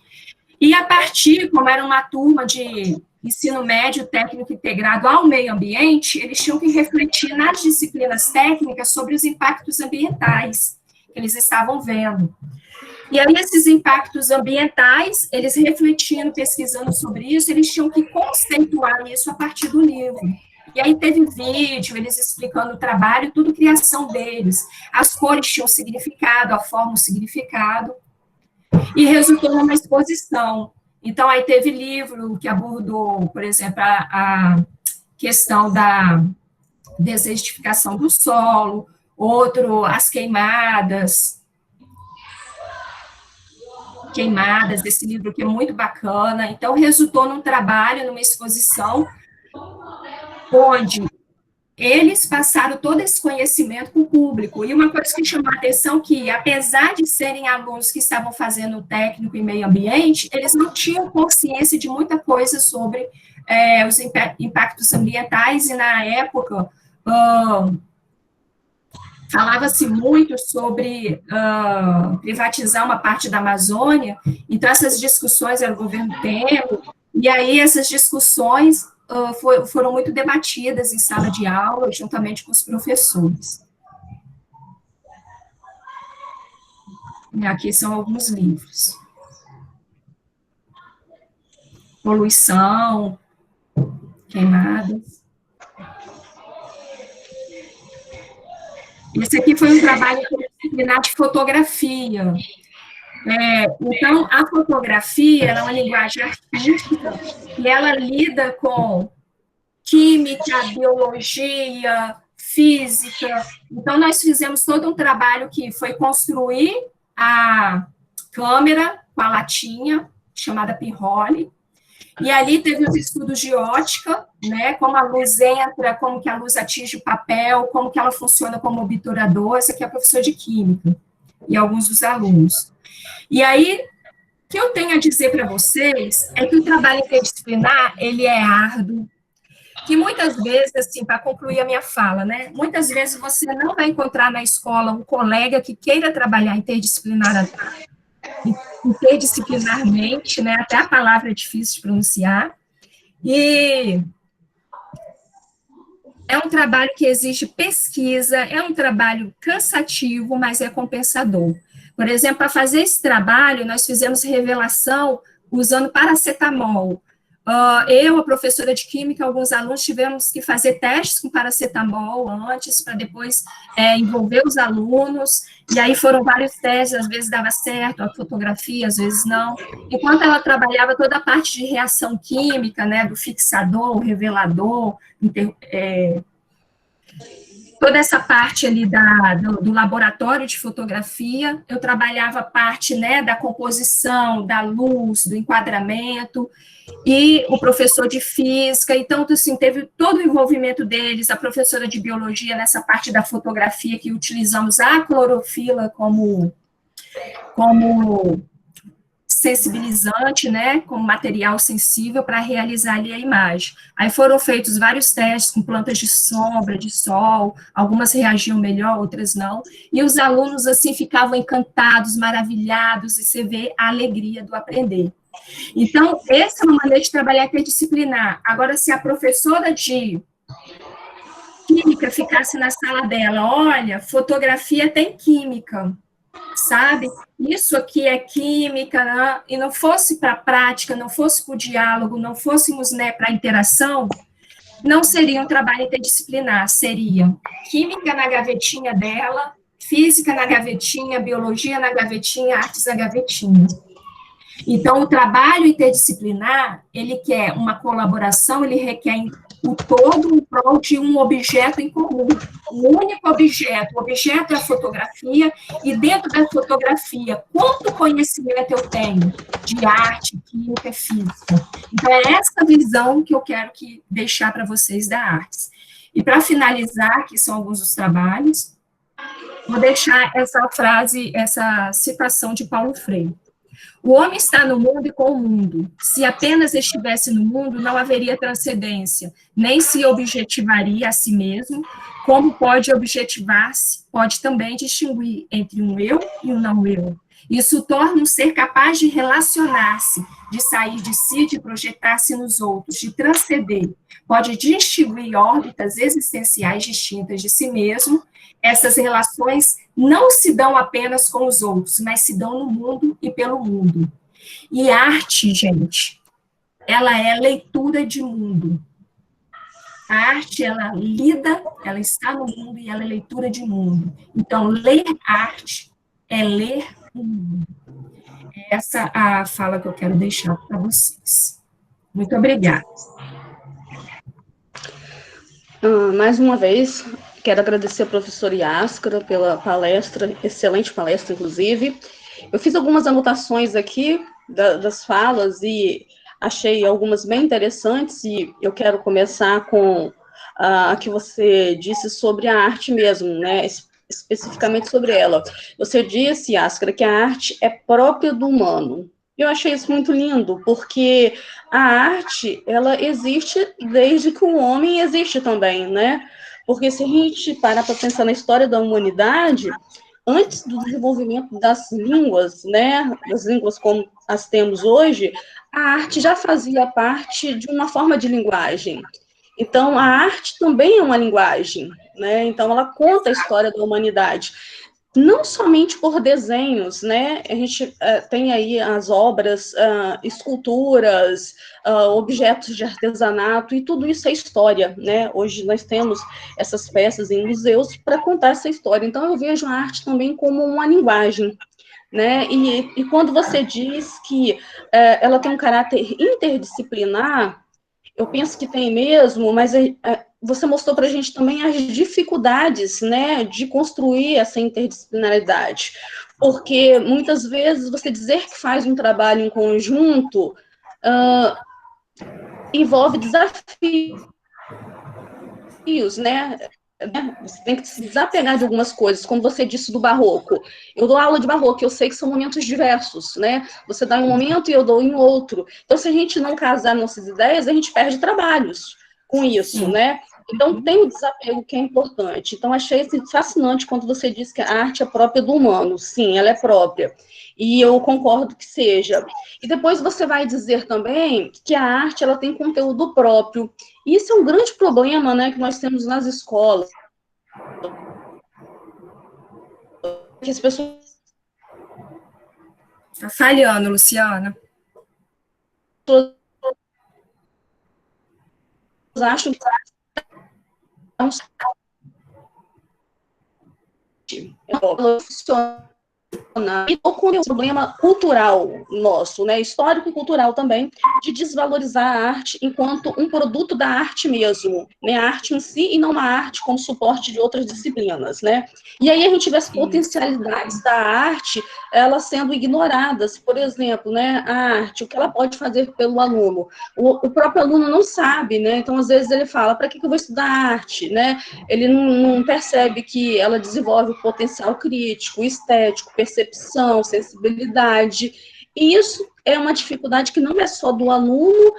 E a partir, como era uma turma de ensino médio técnico integrado ao meio ambiente, eles tinham que refletir nas disciplinas técnicas sobre os impactos ambientais que eles estavam vendo. E aí, esses impactos ambientais, eles refletindo, pesquisando sobre isso, eles tinham que conceituar isso a partir do livro. E aí teve vídeo, eles explicando o trabalho, tudo criação deles. As cores tinham significado, a forma, o significado. E resultou numa exposição. Então, aí teve livro que abordou, por exemplo, a questão da desertificação do solo, outro, as queimadas, esse livro que é muito bacana. Então, resultou num trabalho, numa exposição, onde eles passaram todo esse conhecimento para o público. E uma coisa que chamou a atenção que, apesar de serem alunos que estavam fazendo técnico em meio ambiente, eles não tinham consciência de muita coisa sobre os impactos ambientais, e na época falava-se muito sobre privatizar uma parte da Amazônia, então essas discussões eram o governo Temer, e aí essas discussões foram muito debatidas em sala de aula, juntamente com os professores. E aqui são alguns livros. Poluição, queimadas. Esse aqui foi um trabalho interdisciplinar de fotografia. Então, a fotografia ela é uma linguagem artística e ela lida com química, biologia, física. Então, nós fizemos todo um trabalho que foi construir a câmera com a latinha, chamada pinhole, e ali teve os estudos de ótica, né, como a luz entra, como que a luz atinge o papel, como que ela funciona como obturador. Essa aqui é a professora de química e alguns dos alunos. E aí, o que eu tenho a dizer para vocês é que o trabalho interdisciplinar, ele é árduo, que muitas vezes, assim, para concluir a minha fala, né, muitas vezes você não vai encontrar na escola um colega que queira trabalhar interdisciplinarmente, né, até a palavra é difícil de pronunciar, e é um trabalho que exige pesquisa, é um trabalho cansativo, mas é compensador. Por exemplo, para fazer esse trabalho, nós fizemos revelação usando paracetamol. Eu, a professora de química, alguns alunos tivemos que fazer testes com paracetamol antes, para depois envolver os alunos, e aí foram vários testes, às vezes dava certo, a fotografia, às vezes não. Enquanto ela trabalhava toda a parte de reação química, né, do fixador, revelador, toda essa parte ali do laboratório de fotografia, eu trabalhava a parte, né, da composição, da luz, do enquadramento, e o professor de física. Então, assim, teve todo o envolvimento deles, a professora de biologia nessa parte da fotografia, que utilizamos a clorofila como sensibilizante, né, como material sensível para realizar ali a imagem. Aí foram feitos vários testes com plantas de sombra, de sol, algumas reagiam melhor, outras não, e os alunos, assim, ficavam encantados, maravilhados, e você vê a alegria do aprender. Então, essa é uma maneira de trabalhar interdisciplinar. Agora, se a professora de química ficasse na sala dela, olha, fotografia tem química, sabe? Isso aqui é química, né? E não fosse para a prática, não fosse para o diálogo, não fôssemos, né, para a interação, não seria um trabalho interdisciplinar, seria química na gavetinha dela, física na gavetinha, biologia na gavetinha, artes na gavetinha. Então, o trabalho interdisciplinar, ele quer uma colaboração, ele requer o todo em prol de um objeto em comum, um único objeto. O objeto é a fotografia, e dentro da fotografia, quanto conhecimento eu tenho de arte, química e física. Então, é essa visão que eu quero deixar para vocês da artes. E para finalizar, que são alguns dos trabalhos, vou deixar essa frase, essa citação de Paulo Freire. O homem está no mundo e com o mundo. Se apenas estivesse no mundo, não haveria transcendência, nem se objetivaria a si mesmo. Como pode objetivar-se, pode também distinguir entre um eu e um não eu. Isso torna um ser capaz de relacionar-se, de sair de si, de projetar-se nos outros, de transcender. Pode distinguir órbitas existenciais distintas de si mesmo. Essas relações não se dão apenas com os outros, mas se dão no mundo e pelo mundo. E arte, gente, ela é leitura de mundo. A arte, ela lida, ela está no mundo e ela é leitura de mundo. Então, ler arte é ler o mundo. Essa é a fala que eu quero deixar para vocês. Muito obrigada. Mais uma vez, quero agradecer a professora Yáscara pela palestra, excelente palestra, inclusive. Eu fiz algumas anotações aqui das falas e achei algumas bem interessantes, e eu quero começar com a que você disse sobre a arte mesmo, né, especificamente sobre ela. Você disse, Yáscara, que a arte é própria do humano. Eu achei isso muito lindo, porque a arte, ela existe desde que o homem existe também, né? Porque se a gente parar para pensar na história da humanidade, antes do desenvolvimento das línguas, né, das línguas como as temos hoje, a arte já fazia parte de uma forma de linguagem. Então, a arte também é uma linguagem, né? Então, ela conta a história da humanidade. Não somente por desenhos, né? A gente tem aí as obras, esculturas, objetos de artesanato, e tudo isso é história, né? Hoje nós temos essas peças em museus para contar essa história. Então, eu vejo a arte também como uma linguagem, né? E quando você diz que ela tem um caráter interdisciplinar, eu penso que tem mesmo, mas você mostrou para a gente também as dificuldades, né, de construir essa interdisciplinaridade, porque muitas vezes você dizer que faz um trabalho em conjunto envolve desafios, né? Você tem que se desapegar de algumas coisas, como você disse do barroco. Eu dou aula de barroco, eu sei que são momentos diversos, né? Você dá em um momento e eu dou em outro. Então, se a gente não casar nossas ideias, a gente perde trabalhos com isso, né? Então, tem o desapego que é importante. Então, achei fascinante quando você disse que a arte é própria do humano. Sim, ela é própria. E eu concordo que seja. E depois você vai dizer também que a arte, ela tem conteúdo próprio. E isso é um grande problema, né, que nós temos nas escolas. Que as pessoas... Está falhando, Luciana. Acham que funciona. E com o problema cultural nosso, né, histórico e cultural também, de desvalorizar a arte enquanto um produto da arte mesmo, né, a arte em si e não uma arte como suporte de outras disciplinas, né. E aí a gente vê as potencialidades da arte, elas sendo ignoradas. Por exemplo, né, a arte, o que ela pode fazer pelo aluno, o próprio aluno não sabe, né, então às vezes ele fala, para que eu vou estudar arte, né, ele não percebe que ela desenvolve o potencial crítico, estético, percepção, sensibilidade, e isso é uma dificuldade que não é só do aluno,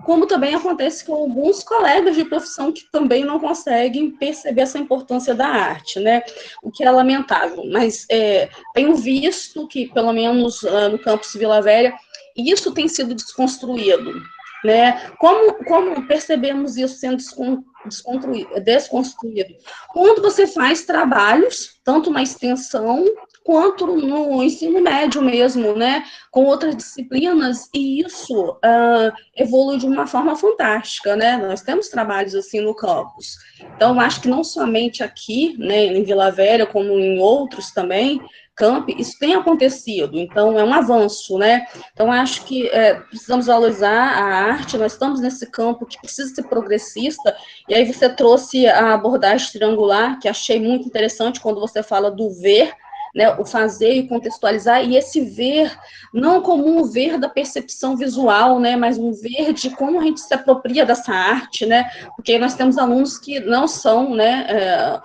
como também acontece com alguns colegas de profissão que também não conseguem perceber essa importância da arte, né, o que é lamentável, mas tenho visto que, pelo menos no campus Vila Velha, isso tem sido desconstruído, né, como percebemos isso sendo desconstruído? Quando você faz trabalhos, tanto na extensão quanto no ensino médio mesmo, né, com outras disciplinas, e isso evolui de uma forma fantástica, né, nós temos trabalhos assim no campus. Então, acho que não somente aqui, né, em Vila Velha, como em outros também, campi, isso tem acontecido, então é um avanço, né? Então, acho que precisamos valorizar a arte, nós estamos nesse campo que precisa ser progressista, e aí você trouxe a abordagem triangular, que achei muito interessante quando você fala do ver, né, o fazer e contextualizar, e esse ver, não como um ver da percepção visual, né, mas um ver de como a gente se apropria dessa arte, né, porque nós temos alunos que não são, né,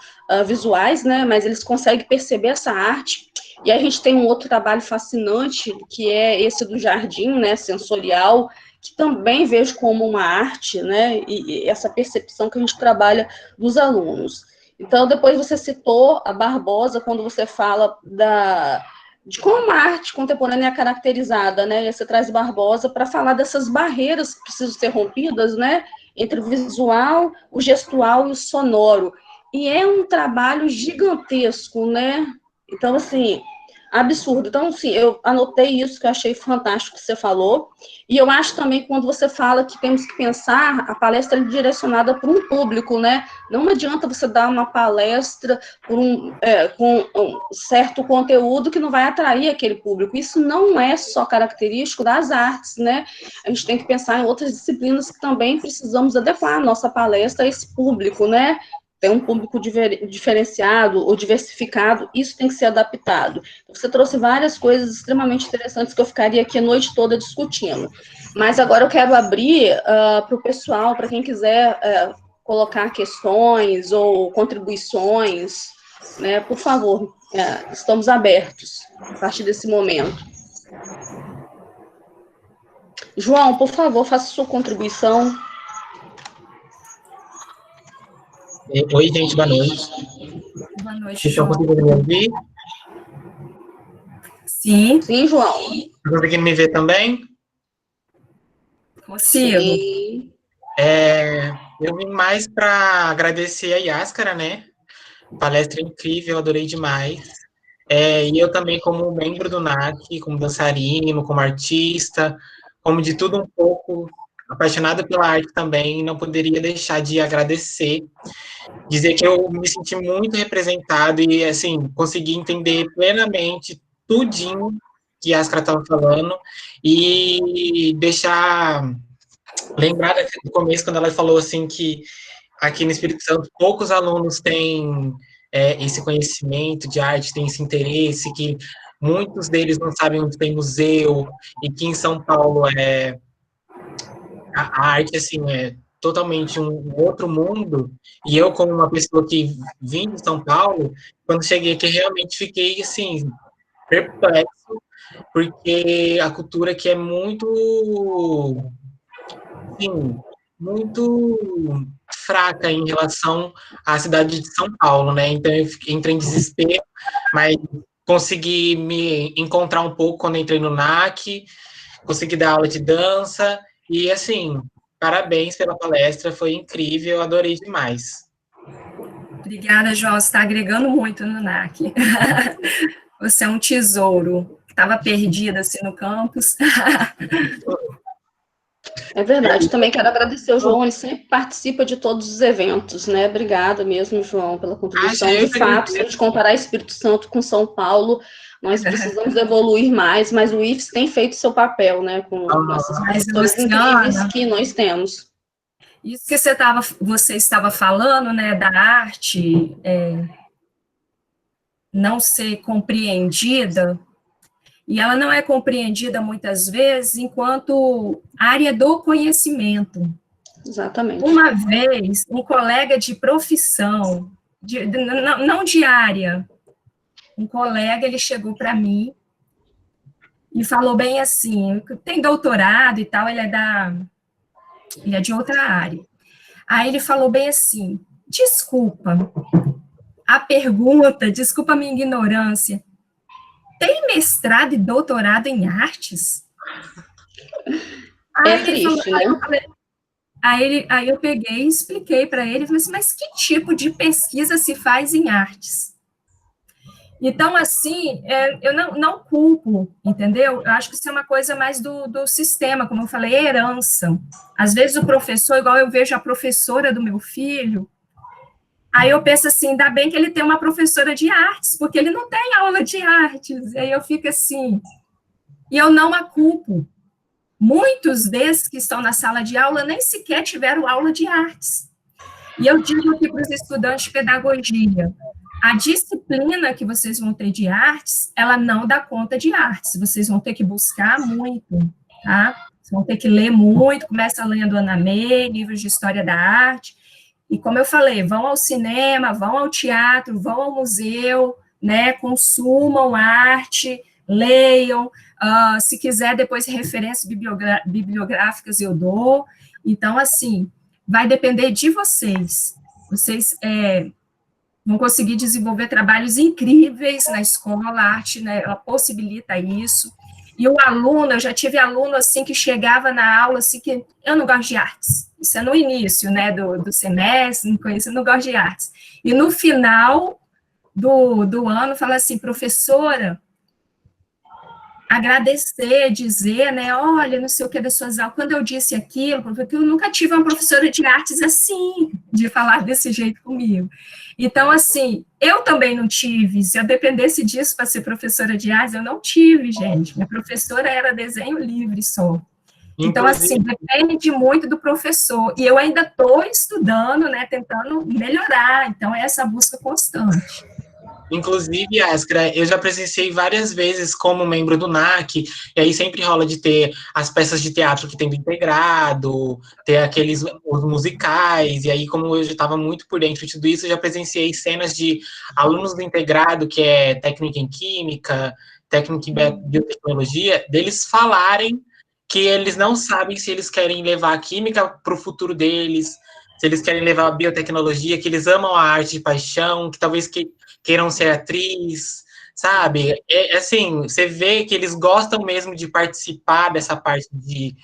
visuais, né, mas eles conseguem perceber essa arte, e a gente tem um outro trabalho fascinante, que é esse do jardim, né, sensorial, que também vejo como uma arte, né, e essa percepção que a gente trabalha dos alunos. Então, depois você citou a Barbosa, quando você fala de como a arte contemporânea é caracterizada, né, e você traz Barbosa para falar dessas barreiras que precisam ser rompidas, né, entre o visual, o gestual e o sonoro. E é um trabalho gigantesco, né, então, assim, absurdo. Então, assim, eu anotei isso que eu achei fantástico que você falou, e eu acho também que quando você fala que temos que pensar a palestra é direcionada para um público, né? Não adianta você dar uma palestra com um certo conteúdo que não vai atrair aquele público. Isso não é só característico das artes, né? A gente tem que pensar em outras disciplinas que também precisamos adequar a nossa palestra a esse público, né? Tem um público diferenciado ou diversificado, isso tem que ser adaptado. Você trouxe várias coisas extremamente interessantes que eu ficaria aqui a noite toda discutindo. Mas agora eu quero abrir para o pessoal, para quem quiser colocar questões ou contribuições, né, por favor, estamos abertos a partir desse momento. João, por favor, faça sua contribuição. Oi, gente, boa noite. Boa noite, Vocês estão João. conseguindo me ouvir? Sim. Sim, João. Estão conseguindo me ver também? Consigo. Sim. Eu vim mais para agradecer a Yáscara, né? Palestra incrível, adorei demais. E eu também, como membro do NAC, como dançarino, como artista, como de tudo um pouco, apaixonado pela arte também, não poderia deixar de agradecer. Dizer que eu me senti muito representado e, assim, consegui entender plenamente tudinho que a Yáscara estava falando e lembrar do começo, quando ela falou, assim, que aqui no Espírito Santo poucos alunos têm esse conhecimento de arte, têm esse interesse, que muitos deles não sabem onde tem museu, e que em São Paulo a arte, assim, é totalmente um outro mundo, e eu, como uma pessoa que vim de São Paulo, quando cheguei aqui, realmente fiquei, assim, perplexo, porque a cultura aqui é muito, assim, muito fraca em relação à cidade de São Paulo, né? Então eu entrei em desespero, mas consegui me encontrar um pouco quando entrei no NAC, consegui dar aula de dança, e assim, parabéns pela palestra, foi incrível, adorei demais. Obrigada, João, você está agregando muito no NAC. Você é um tesouro, estava perdida assim no campus. É verdade, também quero agradecer o João, ele sempre participa de todos os eventos, né? Obrigada mesmo, João, pela contribuição. De fato, se a gente comparar Espírito Santo com São Paulo, nós precisamos evoluir mais, mas o IFES tem feito seu papel, né? Com essas professores incríveis que nós temos. Isso que você estava falando, né, da arte não ser compreendida, e ela não é compreendida muitas vezes enquanto área do conhecimento. Exatamente. Uma vez, um colega de profissão, não de área, um colega, ele chegou para mim e falou bem assim, tem doutorado e tal, ele é de outra área. Aí ele falou bem assim, desculpa a minha ignorância, tem mestrado e doutorado em artes? É triste, né? Aí eu peguei e expliquei para ele, falei assim, mas que tipo de pesquisa se faz em artes? Então, assim, eu não culpo, entendeu? Eu acho que isso é uma coisa mais do sistema, como eu falei, é herança. Às vezes o professor, igual eu vejo a professora do meu filho, aí eu penso assim, ainda bem que ele tem uma professora de artes, porque ele não tem aula de artes. Aí eu fico assim, e eu não a culpo. Muitos desses que estão na sala de aula nem sequer tiveram aula de artes. E eu digo aqui para os estudantes de pedagogia, a disciplina que vocês vão ter de artes, ela não dá conta de artes, vocês vão ter que buscar muito, tá? Vocês vão ter que ler muito, começa lendo Ana May, livros de história da arte, e como eu falei, vão ao cinema, vão ao teatro, vão ao museu, né, consumam arte, leiam, se quiser depois referências bibliográficas eu dou, então, assim, vai depender de vocês, vocês vão conseguir desenvolver trabalhos incríveis na escola, a arte, né, ela possibilita isso, e o aluno, eu já tive aluno, assim, que chegava na aula, assim, que eu não gosto de artes, isso é no início, né, do semestre, não conheço, eu não gosto de artes, e no final do ano, fala assim, professora, agradecer, dizer, né, olha, não sei o que das suas aulas, quando eu disse aquilo, porque eu nunca tive uma professora de artes assim, de falar desse jeito comigo. Então, assim, eu também não tive, se eu dependesse disso para ser professora de artes, eu não tive, gente, minha professora era desenho livre só. Então, assim, depende muito do professor, e eu ainda estou estudando, né, tentando melhorar, então é essa busca constante. Inclusive, Askra, eu já presenciei várias vezes como membro do NAC, e aí sempre rola de ter as peças de teatro que tem do integrado, ter os musicais, e aí como eu já estava muito por dentro de tudo isso, eu já presenciei cenas de alunos do integrado, que é técnica em química, técnica em biotecnologia, deles falarem que eles não sabem se eles querem levar a química para o futuro deles, se eles querem levar a biotecnologia, que eles amam a arte de paixão, que talvez queiram ser atriz, sabe? Assim, você vê que eles gostam mesmo de participar dessa parte de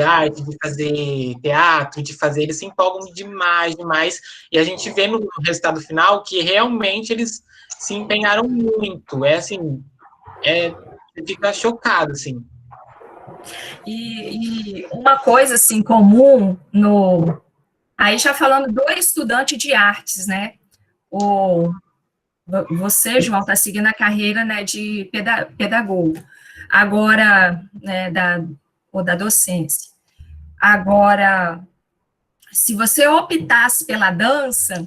arte, de fazer teatro, eles se empolgam demais, e a gente vê no resultado final que realmente eles se empenharam muito, assim, você fica chocado, assim. E uma coisa, assim, comum aí já falando do estudante de artes, né, você, João, está seguindo a carreira, né, de pedagogo, agora, né, da docência. Agora, se você optasse pela dança,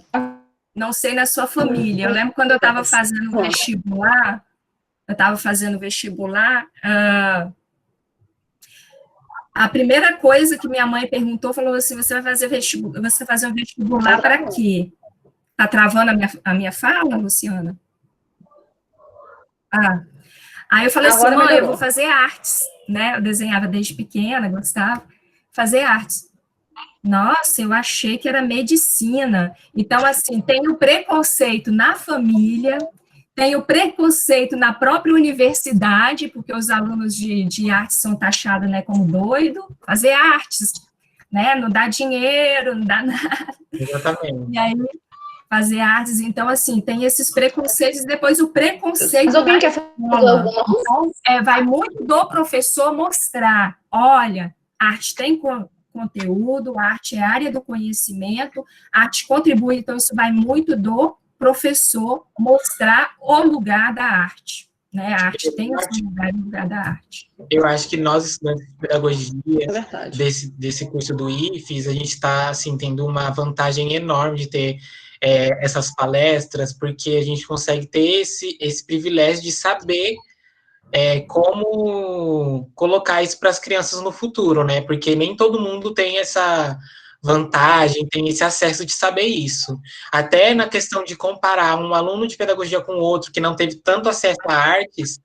não sei na sua família, eu lembro quando eu estava fazendo vestibular, a primeira coisa que minha mãe perguntou, falou assim, você vai fazer um vestibular para quê? Está travando a minha fala, Luciana? Aí eu falei assim, mãe, eu vou fazer artes, né? Eu desenhava desde pequena, gostava, fazer artes. Nossa, eu achei que era medicina. Então, assim, tem o preconceito na família, tem o preconceito na própria universidade, porque os alunos de artes são taxados, né, como doido, fazer artes, né? Não dá dinheiro, não dá nada. Exatamente. E aí, fazer artes, então, assim, tem esses preconceitos, e depois o preconceito... Mas alguém quer fazer alguma? Então, vai muito do professor mostrar, olha, arte tem conteúdo, a arte é área do conhecimento, a arte contribui, então isso vai muito do professor mostrar o lugar da arte, né? A arte tem o seu lugar da arte. Eu acho que nós, estudantes de pedagogia, desse curso do IFES, a gente está, assim, tendo uma vantagem enorme de ter essas palestras, porque a gente consegue ter esse privilégio de saber como colocar isso para as crianças no futuro, né? Porque nem todo mundo tem essa vantagem, tem esse acesso de saber isso. Até na questão de comparar um aluno de pedagogia com outro que não teve tanto acesso a artes,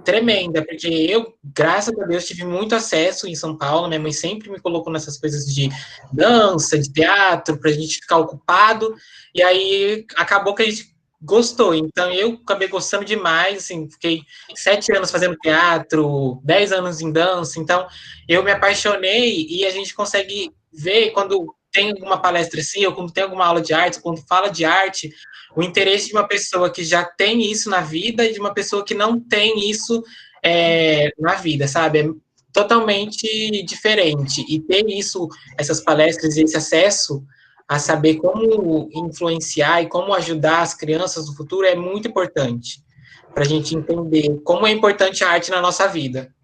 tremenda, porque eu, graças a Deus, tive muito acesso em São Paulo, minha mãe sempre me colocou nessas coisas de dança, de teatro, para a gente ficar ocupado, e aí acabou que a gente gostou, então eu acabei gostando demais, assim, fiquei 7 anos fazendo teatro, 10 anos em dança, então eu me apaixonei, e a gente consegue ver quando tem alguma palestra assim, ou quando tem alguma aula de arte, ou quando fala de arte, o interesse de uma pessoa que já tem isso na vida e de uma pessoa que não tem isso na vida, sabe? É totalmente diferente. E ter isso, essas palestras e esse acesso a saber como influenciar e como ajudar as crianças no futuro é muito importante para a gente entender como é importante a arte na nossa vida.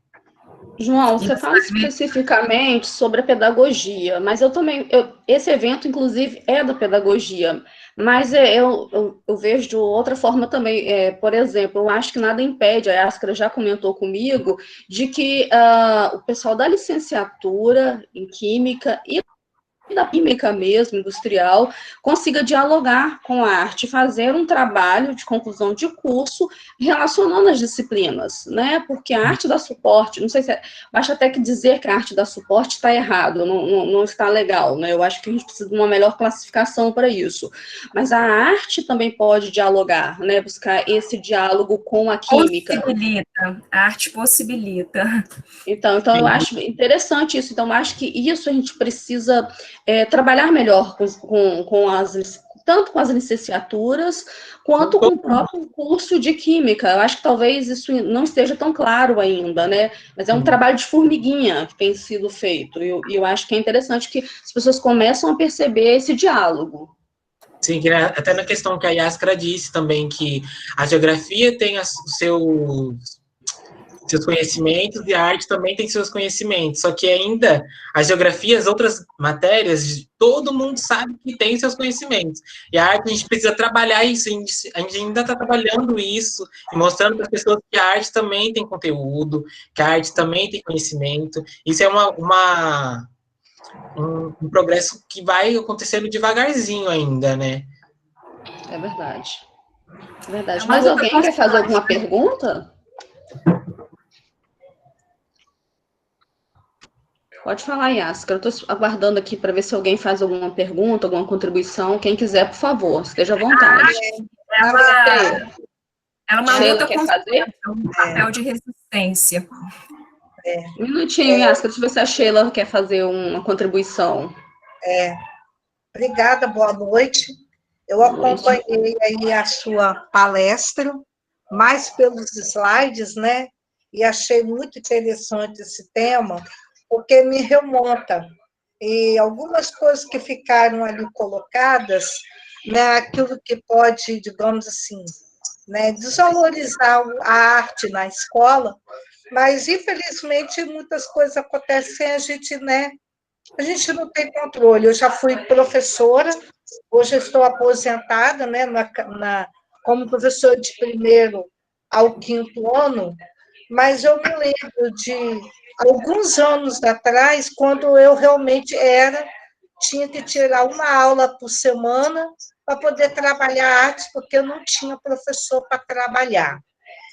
João, você fala especificamente sobre a pedagogia, mas eu também, esse evento, inclusive, é da pedagogia, mas eu vejo de outra forma também. Por exemplo, eu acho que nada impede, a Yáscara já comentou comigo, de que o pessoal da licenciatura em Química e da química mesmo, industrial, consiga dialogar com a arte, fazer um trabalho de conclusão de curso relacionando as disciplinas, né? Porque a arte dá suporte, não sei se acho até que dizer que a arte dá suporte está errado, não está legal, né? Eu acho que a gente precisa de uma melhor classificação para isso. Mas a arte também pode dialogar, né? Buscar esse diálogo com a química. Possibilita, a arte possibilita. Então eu acho interessante isso. Então, eu acho que isso a gente precisa trabalhar melhor tanto com as licenciaturas, quanto com o próprio curso de Química. Eu acho que talvez isso não esteja tão claro ainda, né? Mas é um trabalho de formiguinha que tem sido feito. E eu acho que é interessante que as pessoas começam a perceber esse diálogo. Sim, até na questão que a Yáscara disse também, que a geografia tem os seus conhecimentos e a arte também tem seus conhecimentos, só que ainda a geografia, as outras matérias, todo mundo sabe que tem seus conhecimentos, e a arte a gente precisa trabalhar isso, a gente ainda está trabalhando isso, e mostrando para as pessoas que a arte também tem conteúdo, que a arte também tem conhecimento, isso é um progresso que vai acontecendo devagarzinho ainda, né? É verdade. É verdade. Mas alguém quer fazer alguma pergunta? Pode falar, Yáscara. Eu estou aguardando aqui para ver se alguém faz alguma pergunta, alguma contribuição. Quem quiser, por favor, esteja à vontade. Ela é uma luta quer fazer? Um papel de resistência. Um minutinho, Yáscara, deixa eu ver se a Sheila quer fazer uma contribuição. Obrigada, boa noite. Eu acompanhei aí a sua palestra, mais pelos slides, né? E achei muito interessante esse tema, porque me remonta. E algumas coisas que ficaram ali colocadas, né, aquilo que pode, digamos assim, né, desvalorizar a arte na escola, mas, infelizmente, muitas coisas acontecem, a gente não tem controle. Eu já fui professora, hoje eu estou aposentada, né, como professora de 1º ao 5º ano, mas eu me lembro de alguns anos atrás, quando eu realmente tinha que tirar uma aula por semana para poder trabalhar artes, porque eu não tinha professor para trabalhar.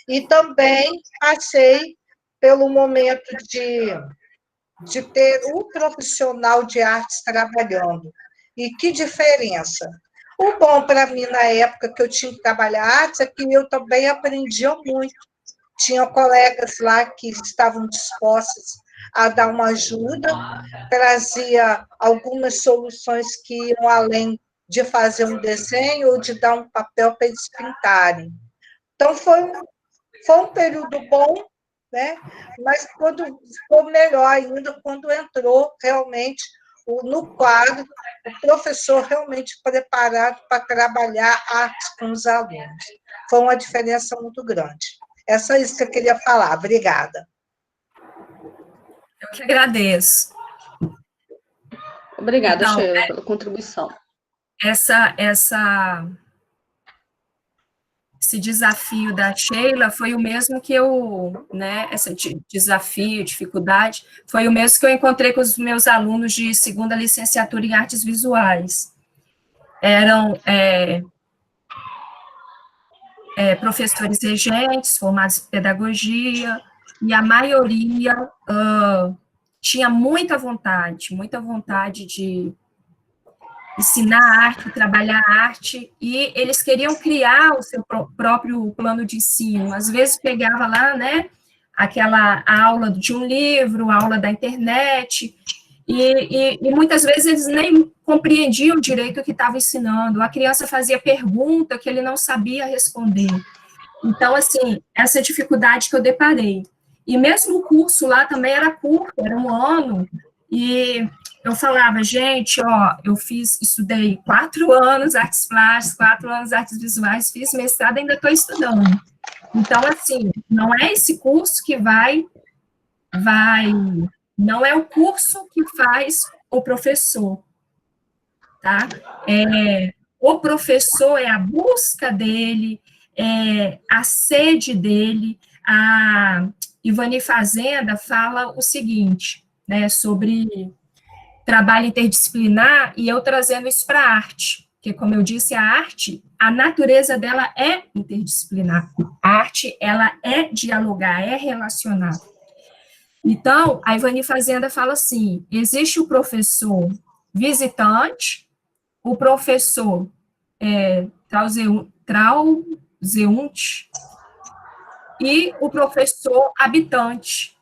E também passei pelo momento de ter um profissional de artes trabalhando. E que diferença! O bom para mim, na época que eu tinha que trabalhar artes, é que eu também aprendia muito. Tinha colegas lá que estavam dispostos a dar uma ajuda, trazia algumas soluções que iam além de fazer um desenho ou de dar um papel para eles pintarem. Então, foi um período bom, né? Mas ficou melhor ainda quando entrou realmente no quadro o professor realmente preparado para trabalhar artes com os alunos. Foi uma diferença muito grande. É só isso que eu queria falar. Obrigada. Eu que agradeço. Obrigada, então, Sheila, pela contribuição. Esse desafio da Sheila foi o mesmo que esse desafio, dificuldade, foi o mesmo que eu encontrei com os meus alunos de 2ª licenciatura em artes visuais. Eram professores regentes, formados em pedagogia, e a maioria tinha muita vontade de ensinar arte, trabalhar arte, e eles queriam criar o seu próprio plano de ensino. Às vezes pegava lá, né, aquela aula de um livro, aula da internet, E muitas vezes eles nem compreendiam direito o que estava ensinando. A criança fazia pergunta que ele não sabia responder. Então, assim, essa dificuldade que eu deparei. E mesmo o curso lá também era curto, era 1 ano, e eu falava, gente, ó, estudei 4 anos artes plásticas, 4 anos artes visuais, fiz mestrado, ainda estou estudando. Então, assim, não é esse curso que não é o curso que faz o professor, tá? O professor é a busca dele, é a sede dele. A Ivani Fazenda fala o seguinte, né, sobre trabalho interdisciplinar, e eu trazendo isso para a arte, porque, como eu disse, a arte, a natureza dela é interdisciplinar. A arte, ela é dialogar, é relacionar. Então, a Ivani Fazenda fala assim, existe o professor visitante, o professor transeunte e o professor habitante.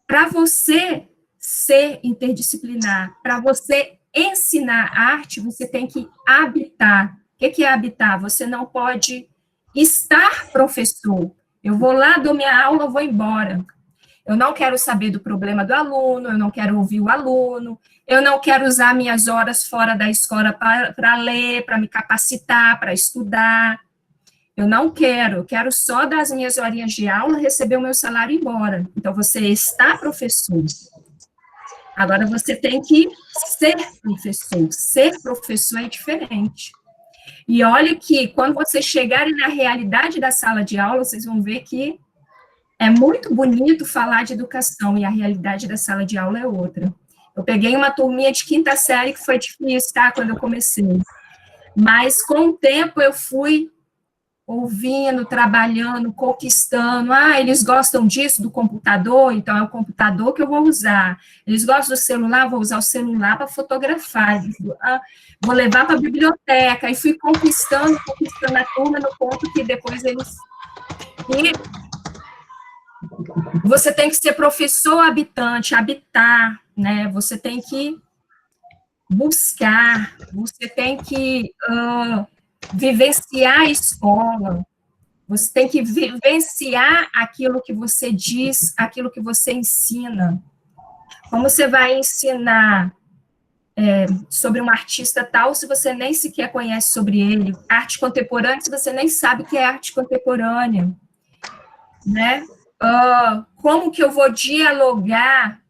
Para você ser interdisciplinar, para você ensinar arte, você tem que habitar. O que é habitar? Você não pode estar professor. Eu vou lá, dou minha aula, vou embora. Eu não quero saber do problema do aluno, eu não quero ouvir o aluno, eu não quero usar minhas horas fora da escola para ler, para me capacitar, para estudar. Eu não quero, eu quero só dar as minhas horinhas de aula, receber o meu salário e ir embora. Então, você está professor. Agora, você tem que ser professor. Ser professor é diferente. E olha que, quando vocês chegarem na realidade da sala de aula, vocês vão ver que é muito bonito falar de educação e a realidade da sala de aula é outra. Eu peguei uma turminha de 5ª série que foi difícil, tá? Quando eu comecei. Mas, com o tempo, eu fui ouvindo, trabalhando, conquistando. Ah, eles gostam disso, do computador, então é o computador que eu vou usar. Eles gostam do celular, vou usar o celular para fotografar. Vou levar para a biblioteca. E fui conquistando a turma no ponto que depois eles... E você tem que ser professor habitante, habitar, né? Você tem que buscar, você tem que vivenciar a escola, você tem que vivenciar aquilo que você diz, aquilo que você ensina. Como você vai ensinar sobre um artista tal se você nem sequer conhece sobre ele? Arte contemporânea, se você nem sabe o que é arte contemporânea, né? Como que eu vou dialogar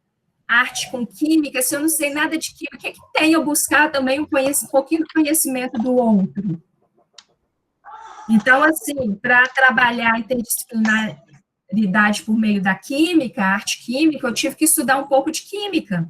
arte com química se eu não sei nada de química? O que tem eu buscar também um pouquinho do conhecimento do outro? Então, assim, para trabalhar a interdisciplinaridade por meio da química, arte química, eu tive que estudar um pouco de química,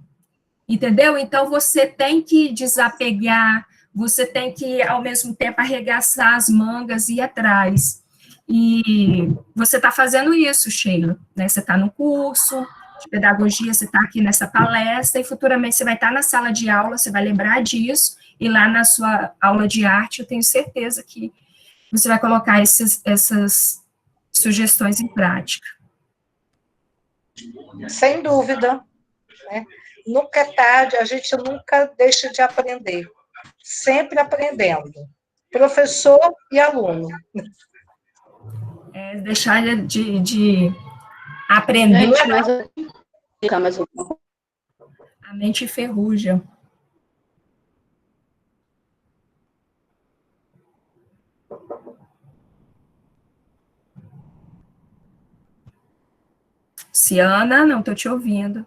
entendeu? Então, você tem que desapegar, você tem que, ao mesmo tempo, arregaçar as mangas e ir atrás. E você está fazendo isso, Sheila, né? Você está no curso de pedagogia, você está aqui nessa palestra, e futuramente você vai estar na sala de aula, você vai lembrar disso, e lá na sua aula de arte, eu tenho certeza que você vai colocar essas sugestões em prática. Sem dúvida, né? Nunca é tarde, a gente nunca deixa de aprender, sempre aprendendo, professor e aluno. Deixar de aprender, Gente, mas a mente enferruja. Ciana, não estou te ouvindo.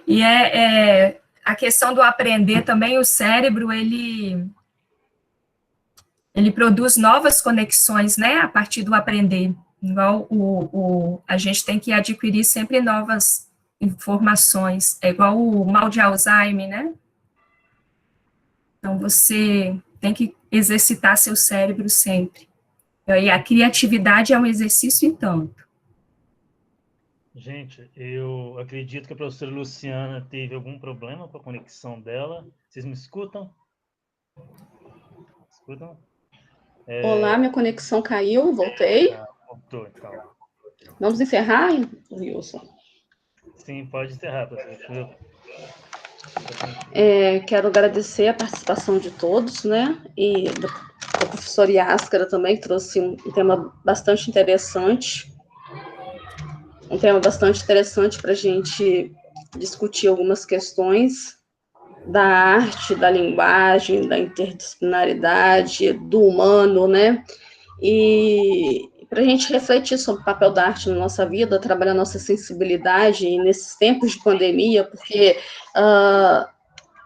E a questão do aprender também, o cérebro, ele produz novas conexões, né, a partir do aprender. Igual a gente tem que adquirir sempre novas informações, é igual o mal de Alzheimer, né? Então, você tem que exercitar seu cérebro sempre. E a criatividade é um exercício e tanto. Gente, eu acredito que a professora Luciana teve algum problema com a conexão dela. Vocês me escutam? Escutam? Olá, minha conexão caiu, voltei. Voltou, então. Vamos encerrar, Wilson? Sim, pode encerrar, professor. Quero agradecer a participação de todos, né? E do professor Yáscara também, que trouxe um tema bastante interessante. Um tema bastante interessante para a gente discutir algumas questões da arte, da linguagem, da interdisciplinaridade, do humano, né? E para a gente refletir sobre o papel da arte na nossa vida, trabalhar nossa sensibilidade nesses tempos de pandemia, porque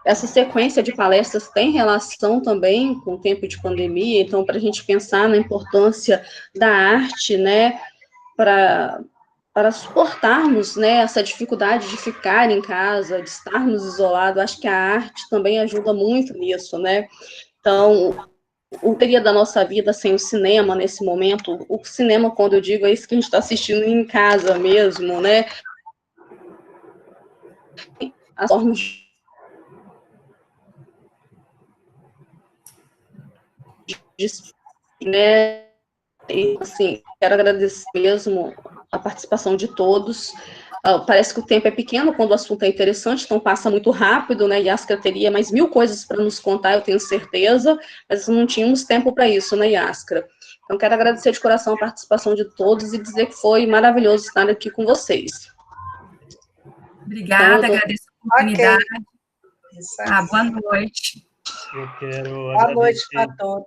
essa sequência de palestras tem relação também com o tempo de pandemia, então, para a gente pensar na importância da arte, né, para suportarmos, né, essa dificuldade de ficar em casa, de estarmos isolados, acho que a arte também ajuda muito nisso, né? Então, o que seria da nossa vida sem o cinema nesse momento? O cinema, quando eu digo, é isso que a gente está assistindo em casa mesmo, né? As formas né? E, assim, quero agradecer mesmo a participação de todos. Parece que o tempo é pequeno quando o assunto é interessante, então passa muito rápido, né? Yáscara teria mais 1000 coisas para nos contar, eu tenho certeza, mas não tínhamos tempo para isso, né, Yáscara? Então, quero agradecer de coração a participação de todos e dizer que foi maravilhoso estar aqui com vocês. Obrigada, então, agradeço a oportunidade. Okay. Boa noite. Eu quero Boa noite para todos.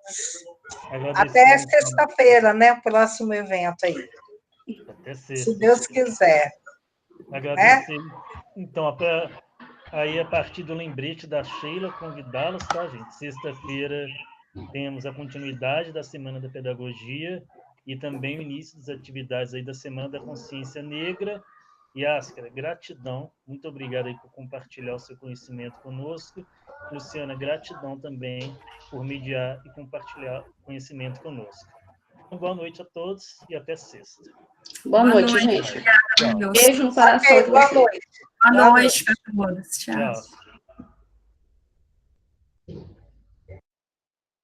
Até sexta-feira, né? O próximo evento aí. Até sexta. Se Deus quiser. Agradecer. Né? Então, aí a partir do lembrete da Sheila, convidá-los, tá, gente? Sexta-feira temos a continuidade da Semana da Pedagogia e também o início das atividades aí da Semana da Consciência Negra. Yáscara, gratidão. Muito obrigado aí por compartilhar o seu conhecimento conosco. Luciana, gratidão também por mediar e compartilhar conhecimento conosco. Então, boa noite a todos e até sexta. Boa noite, gente. Obrigada, beijo no coração. Boa noite. Boa noite para todos. Tchau.